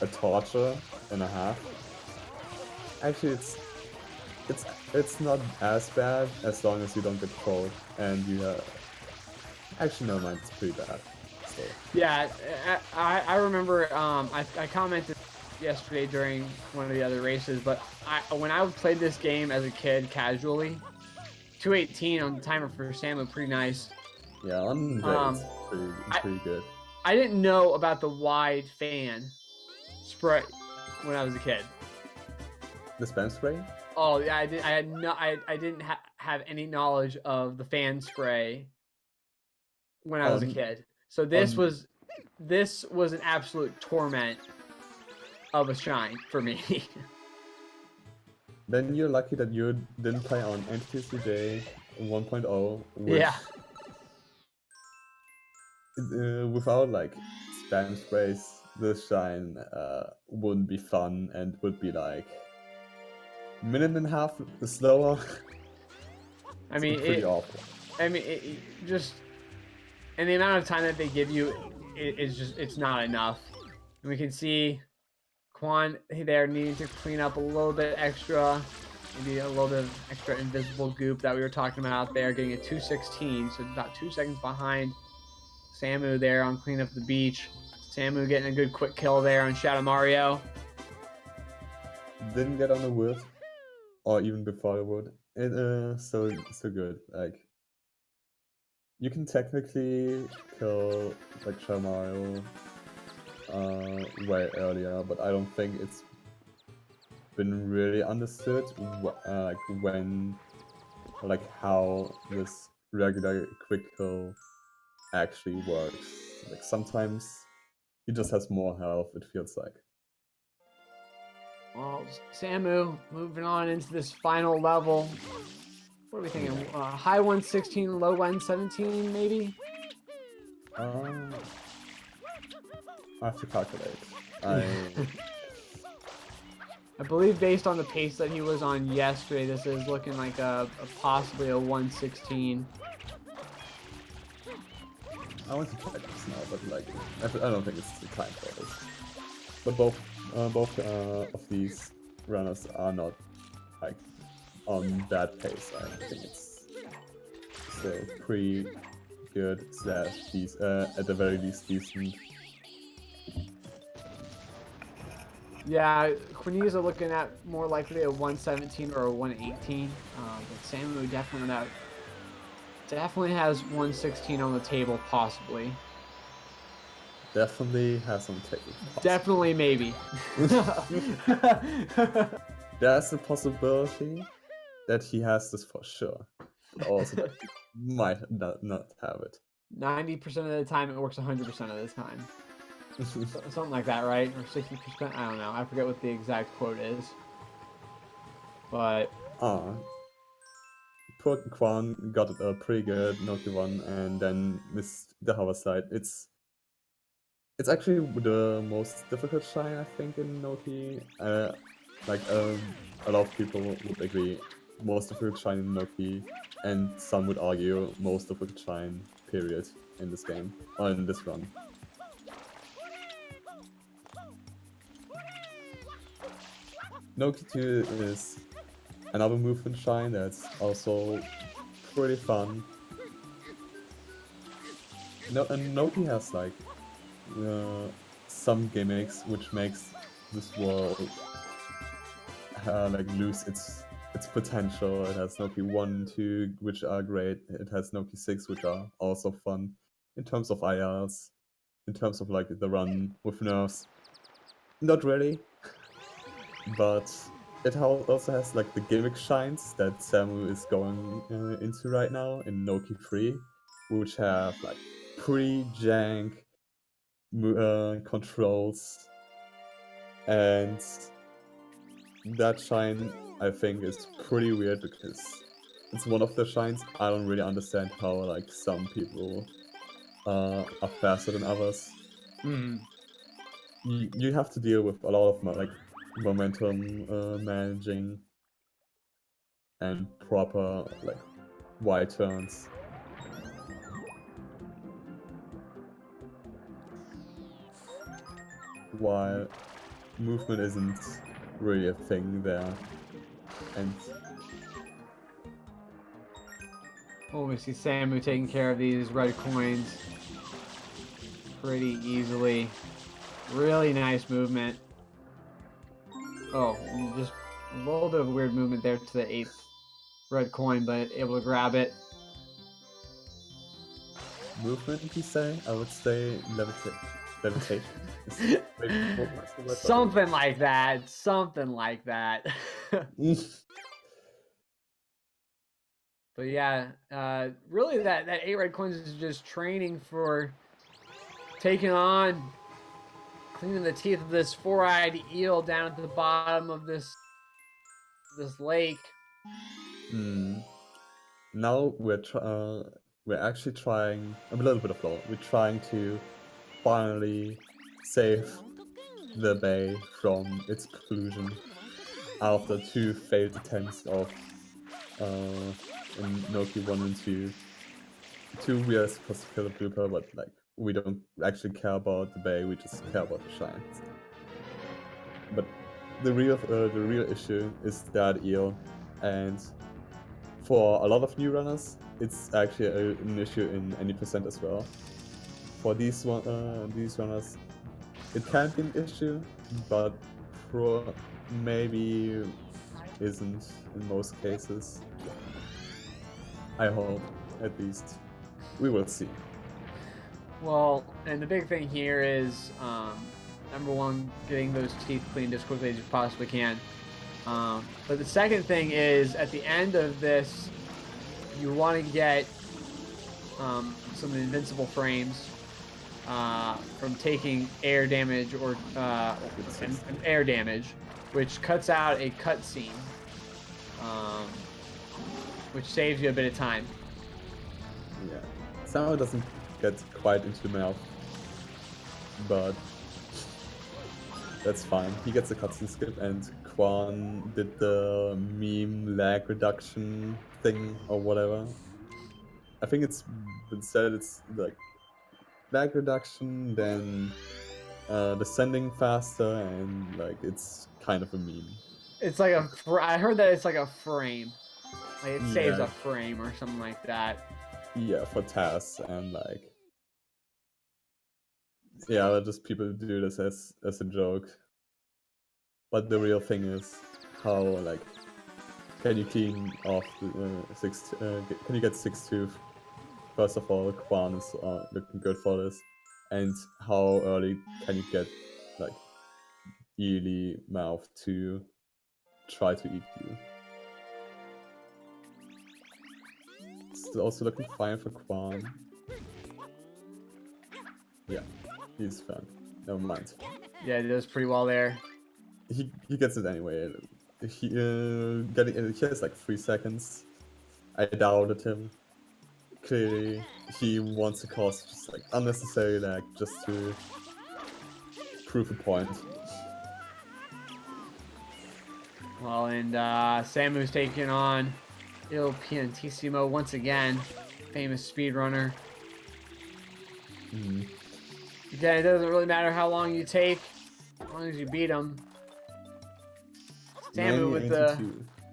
a torture and a half. Actually, it's not as bad as long as you don't get trolled and you have. Actually, no, mind, it's pretty bad. So. Yeah, I remember I commented yesterday during one of the other races, but when I played this game as a kid casually, 218 on the timer for Samu, pretty nice. Yeah, on day it's pretty good. I didn't know about the wide fan spray when I was a kid. The spam spray? Oh yeah, I didn't have any knowledge of the fan spray when I was a kid. So this was an absolute torment of a shine for me. Then you're lucky that you didn't play on NTCJ 1.0, which yeah. Without like spam sprays, the shine wouldn't be fun and would be like minute and a half slower. I mean, pretty awful. I mean, just and the amount of time that they give you it's not enough. And we can see Quan there needing to clean up a little bit extra, maybe a little bit of extra invisible goop that we were talking about out there, getting a 216, so about 2 seconds behind Samu there on clean up the beach. Samu getting a good quick kill there on Shadow Mario. Didn't get on the wood, or even before the wood. So good. Like, you can technically kill like Shadow Mario way earlier, but I don't think it's been really understood like when like how this regular quick kill actually works. Like sometimes he just has more health, it feels like. Well, Samu moving on into this final level. What are we thinking? High 116, low 117, maybe? I have to calculate. I believe based on the pace that he was on yesterday, this is looking like a possibly a 116. I want to check this now, but like I don't think it's the time for this. But both of these runners are not like on that pace. I think it's still pretty good slash at the very least decent. Yeah, Kwaniza looking at more likely a 117 or a 118. But Samu definitely has 116 on the table, possibly. Definitely has some table. Definitely, maybe. There's a possibility that he has this for sure, but also that he might not have it. 90% of the time, it works 100% of the time. Something like that, right? Or 60%? I don't know. I forget what the exact quote is. But poor Kwan got a pretty good Noki one and then missed the hover slide. It's actually the most difficult shine, I think, in Noki. Like a lot of people would agree, most difficult shine in Noki, and some would argue most difficult shine period in this game or in this run. Noki 2 is another movement shine that's also pretty fun. And Noki has like some gimmicks which makes this world like lose its potential. It has Noki 1, 2, which are great. It has Noki 6, which are also fun in terms of IRs, in terms of like the run with nerfs. Not really, but it also has like the gimmick shines that Samu is going into right now in Noki 3, which have like pre-jank controls, and that shine I think is pretty weird because it's one of the shines I don't really understand how like some people are faster than others. You have to deal with a lot of like momentum managing and proper like wide turns. While movement isn't really a thing there. And we see Samu taking care of these red coins pretty easily. Really nice movement. Oh, just a little bit of a weird movement there to the 8th red coin, but able to grab it. Movement, you say? I would say levitation. Something like that. Something like that. But yeah, really that 8 red coins is just training for taking on, cleaning the teeth of this 4-eyed eel down at the bottom of this lake. Now we're actually trying a little bit of lore. We're trying to finally save the bay from its pollution after 2 failed attempts of in Noki 1 and 2. 2 we are supposed to kill the blooper, but like we don't actually care about the bay, we just care about the shines. But the real issue is that eel, and for a lot of new runners, it's actually an issue in any percent as well. For these runners, it can be an issue, but maybe isn't in most cases. I hope, at least. We will see. Well, and the big thing here is, number one, getting those teeth cleaned as quickly as you possibly can. But the second thing is, at the end of this you want to get some invincible frames from taking air damage or air damage, which cuts out a cutscene, which saves you a bit of time. Yeah, Samura doesn't get quite into the mouth, but that's fine. He gets a cutscene skip, and Quan did the meme lag reduction thing or whatever. I think it's been said it's like lag reduction, then descending faster, and like it's kind of a meme. It's like I heard that it's like a frame. Like it saves Yeah. a frame or something like that. Yeah, for tasks, and like, yeah, just people do this as a joke. But the real thing is how, like, can you clean off the can you get 6-2? First of all, Quan is looking good for this, and how early can you get like Ely mouth to try to eat you? It's also looking fine for Quan. Yeah, he's fine. Never mind. Yeah, it does pretty well there. He gets it anyway. He has like 3 seconds. I doubted him. Clearly, he wants to cause just like unnecessary lag just to prove a point. Well, and Samu's taking on Il Piantissimo once again, famous speedrunner. Again, it doesn't really matter how long you take, as long as you beat him. Samu with the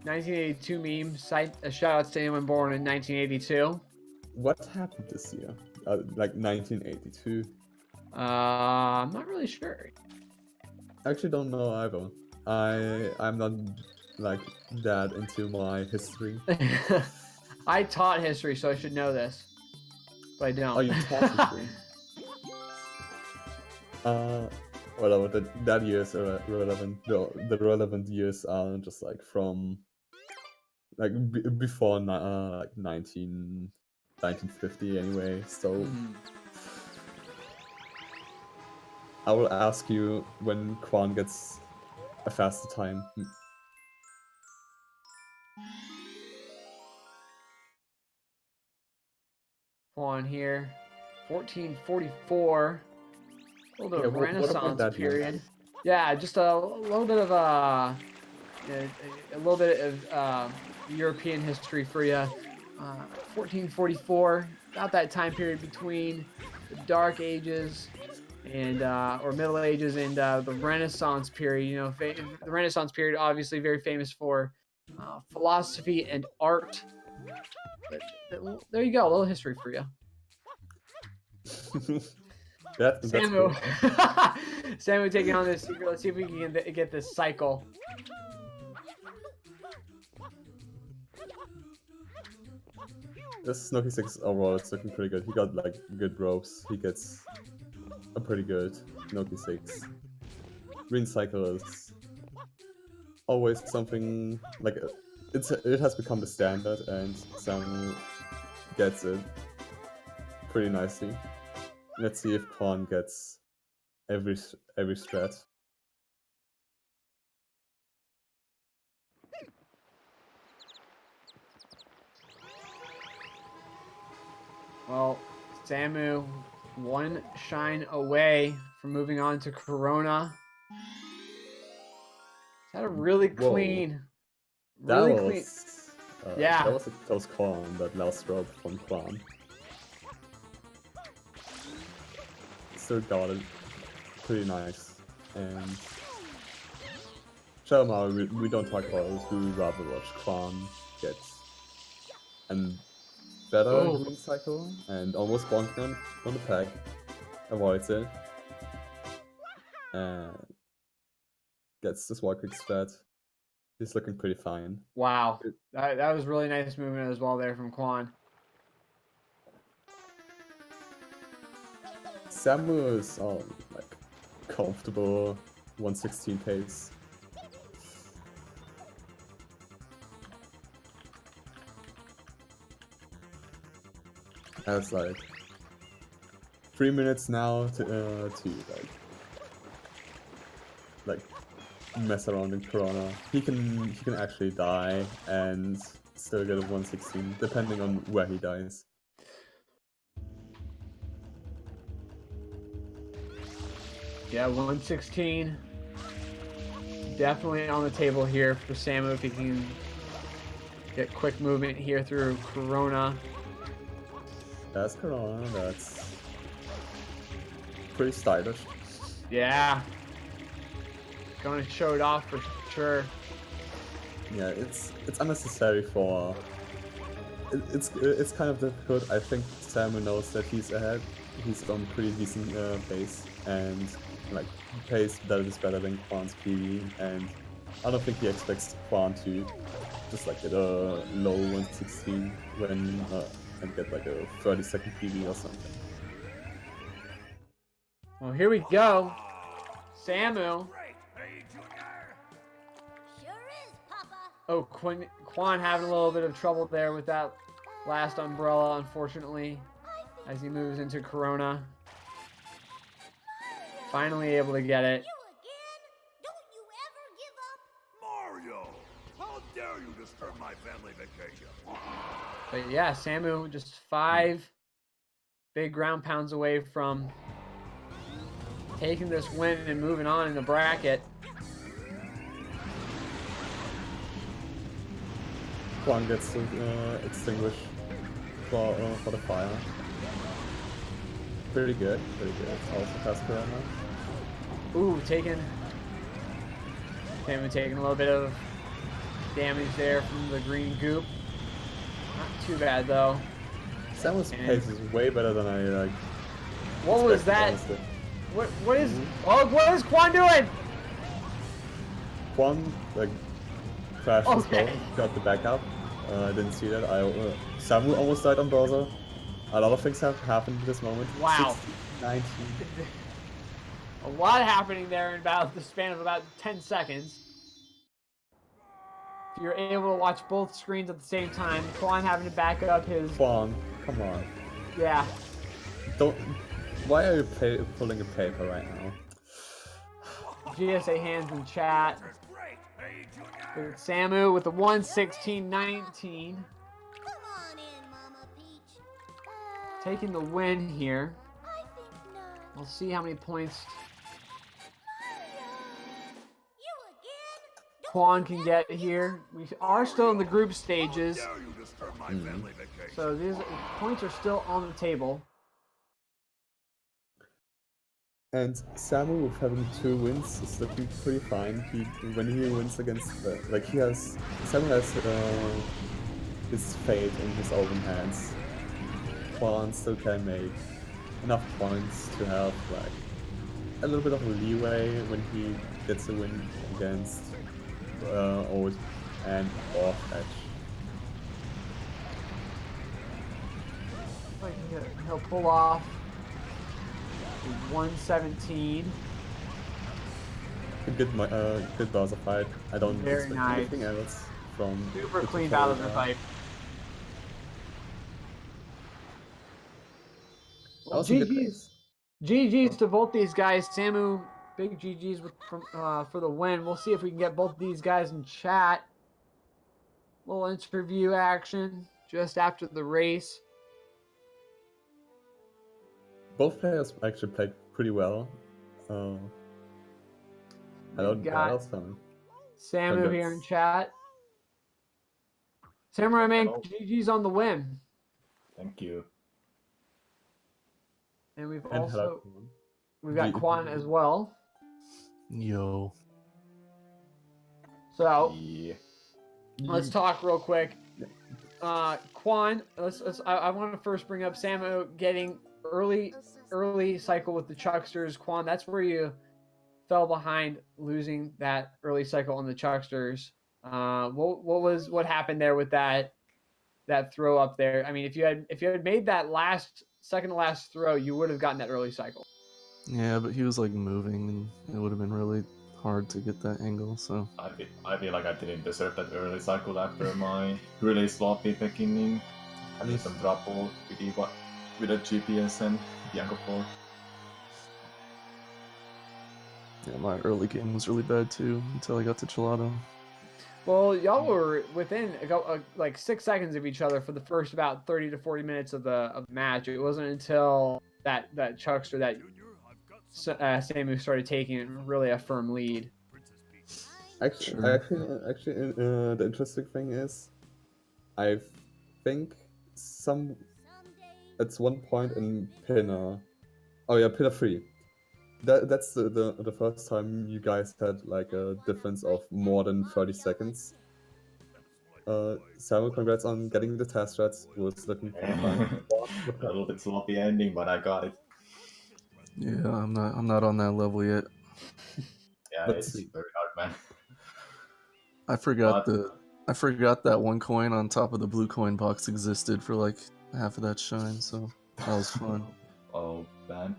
1982 meme. A shout out to anyone born in 1982. What happened this year? Like 1982? I'm not really sure. I actually don't know either. I'm not like that into my history. I taught history, so I should know this, but I don't. Oh, you taught history? Whatever, that year is irrelevant. The relevant years are just like from like before like 1950 anyway. So I will ask you when Quan gets a faster time. On here, 1444. A little bit of Renaissance period. Year? Yeah, just a little bit of a little bit of European history for you. 1444, about that time period between the Dark Ages and or Middle Ages and the Renaissance period. You know, the Renaissance period obviously very famous for philosophy and art. But there you go, a little history for you. That's Samu. Cool. Samu taking on this secret. Let's see if we can get this cycle. This Noki 6 overall is looking pretty good. He got like good ropes. He gets a pretty good Noki 6. Green cycle is always something like it has become the standard, and Samu gets it pretty nicely. Let's see if Quan gets every strat. Well, Samu, one shine away from moving on to Corona. Had a really clean, really clean. Yeah, that was a close call on that last rope from Quan. Still got it pretty nice. And Shalomar, we don't talk about it, we rather watch Quan get and better green cycle and almost bonking on the pack. Avoids it. And gets this one quick strat. He's looking pretty fine. Wow. That was really nice movement as well there from Quan. Samu is on like comfortable 116 pace. has like 3 minutes now to like mess around in Corona. He can actually die and still get a 116, depending on where he dies. Yeah, 116. Definitely on the table here for Samu if he can get quick movement here through Corona. That's Corona, that's pretty stylish. Yeah. Gonna show it off for sure. Yeah, it's unnecessary for... It's kind of difficult. I think Samu knows that he's ahead. He's on pretty decent pace, and like pace that is better than Kwan's PB, and I don't think he expects Kwan to just like get a low 116 when and get like a 30-second PB or something. Well, here we go. Samu. Oh, Kwan having a little bit of trouble there with that last umbrella, unfortunately, as he moves into Corona. Finally able to get it. Mario! How dare you disturb my family vacation? But yeah, Samu just 5 big ground pounds away from taking this win and moving on in the bracket. Kwan gets to extinguish for the fire. Pretty good, pretty good. Also past Corona. Ooh, Samu taking a little bit of damage there from the green goop. Not too bad though. Samu's pace is way better than I like. What was that? Honestly. What is? Oh, what is Kwan doing? Kwan like crashed as Okay. well, got the backup. I didn't see that. Samu almost died on Bowser. A lot of things have happened in this moment. Wow. 16, 19. A lot happening there in about the span of about 10 seconds. If you're able to watch both screens at the same time, Kwan having to back up his... Kwan, come on. Yeah. Don't. Why are you pulling a paper right now? GSA hands in chat. With Samu with the 116.19. Taking the win here. We'll see how many points Kwan can get here. We are still in the group stages, so these points are still on the table. And Samu with having 2 wins is looking pretty fine. When he wins against Samu has his fate in his own hands. Kwan still can make enough points to have like a little bit of a leeway when he gets a win against Old and or Fetch. He'll pull off 117. Good Bowser fight. I don't Very expect nice. anything else from Super the clean tutorial. Bowser fight. That Well, was a good race. GG's to both these guys. Samu, big GG's for the win. We'll see if we can get both these guys in chat. Little interview action just after the race. Both players actually played pretty well. Hello, Got Samu. Samu here in chat. Samura1man, GG's on the win. Thank you. And we've And also hello. we've got Kwan as well. Yo. So Yeah. let's talk real quick. Kwan, I want to first bring up Samu getting early cycle with the Chucksters. Kwan, that's where you fell behind, losing that early cycle on the Chucksters. What happened there with that throw up there? I mean, if you had made that second to last throw, you would have gotten that early cycle. Yeah, but he was like moving, and it would have been really hard to get that angle. So I feel like I didn't deserve that early cycle after my really sloppy beginning. I need some trouble with with a GPS and Bianco 4. Yeah, my early game was really bad too until I got to Gelato. Well, y'all were within like 6 seconds of each other for the first about 30 to 40 minutes of the match. It wasn't until that Chuckster that Samu started taking really a firm lead. Actually, Sure. the interesting thing is, I think it's one point in Pinner. Oh yeah, Pinner 3. That's the first time you guys had like a difference of more than 30 seconds. Samuel, congrats on getting the test rats. Was looking pretty fine. A little bit sloppy ending, but I got it. Yeah, I'm not on that level yet. Yeah, Let's it's see. very hard, man. I forgot But- I forgot that one coin on top of the blue coin box existed for like half of that shine, so that was fun. Oh man.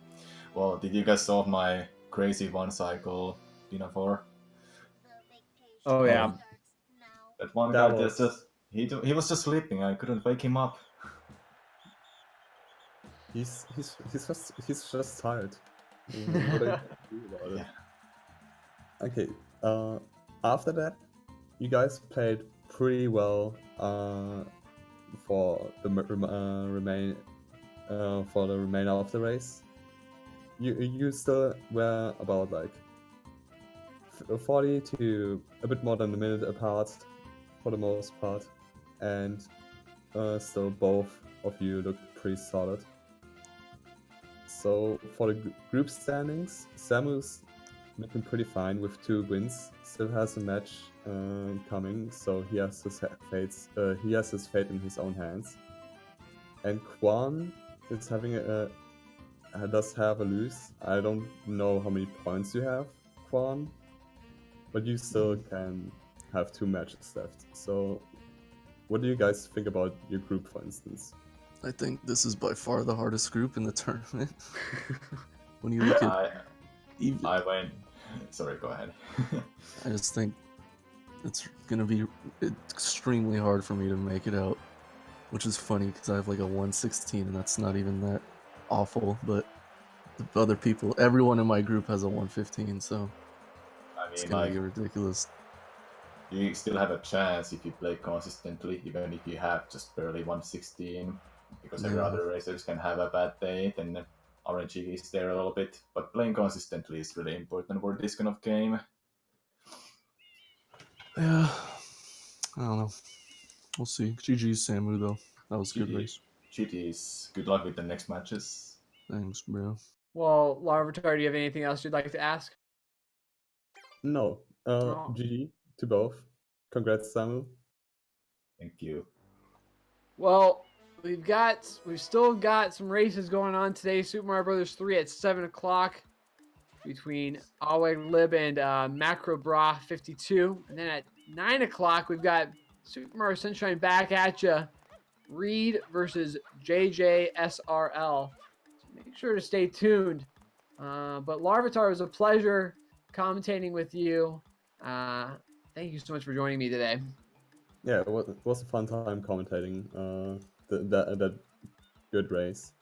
Well, did you guys solve my crazy one cycle Pinafore? Oh yeah. That one That guy was- just he was just sleeping. I couldn't wake him up. He's just tired. What are you gonna do about it? Yeah. Okay. After that, you guys played pretty well. For the remainder of the race. You still were about like 40 to a bit more than a minute apart for the most part, and still both of you look pretty solid. So for the group standings, Samu's looking pretty fine with 2 wins. Still has a match coming, so he has his fate in his own hands. And Quan is having does have a lose. I don't know how many points you have, Quan, but you still can have 2 matches left. So, what do you guys think about your group, for instance? I think this is by far the hardest group in the tournament. When you look at even, I went. Sorry, go ahead. I just think it's gonna be extremely hard for me to make it out, which is funny because I have like a 116 and that's not even that awful, but the other people, everyone in my group has a 115, so I it's mean, gonna like, be ridiculous. you still have a chance if you play consistently, even if you have just barely 116, because every Yeah. other racers can have a bad day, then RNG is there a little bit, but playing consistently is really important for this kind of game. Yeah, I don't know. We'll see. GG's Samu though. That was a good race. GT's, good luck with the next matches. Thanks, bro. Well, Larvitar, do you have anything else you'd like to ask? No. Oh. GG to both. Congrats, Samuel. Thank you. Well, we've still got some races going on today. Super Mario Brothers 3 at 7 o'clock between Aweg Lib and Macro Bra 52. And then at 9 o'clock, we've got Super Mario Sunshine back at you. Reed versus JJ SRL. So make sure to stay tuned. But Larvitar, it was a pleasure commentating with you. Thank you so much for joining me today. Yeah, it was a fun time commentating that good race.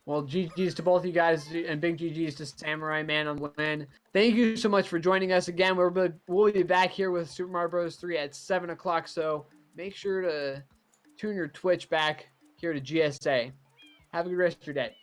Well, GG's to both you guys, and big GG's to Samura1man on the win. Thank you so much for joining us again. We'll be back here with Super Mario Bros. 3 at 7 o'clock, so make sure to tune your Twitch back here to GSA. Have a good rest of your day.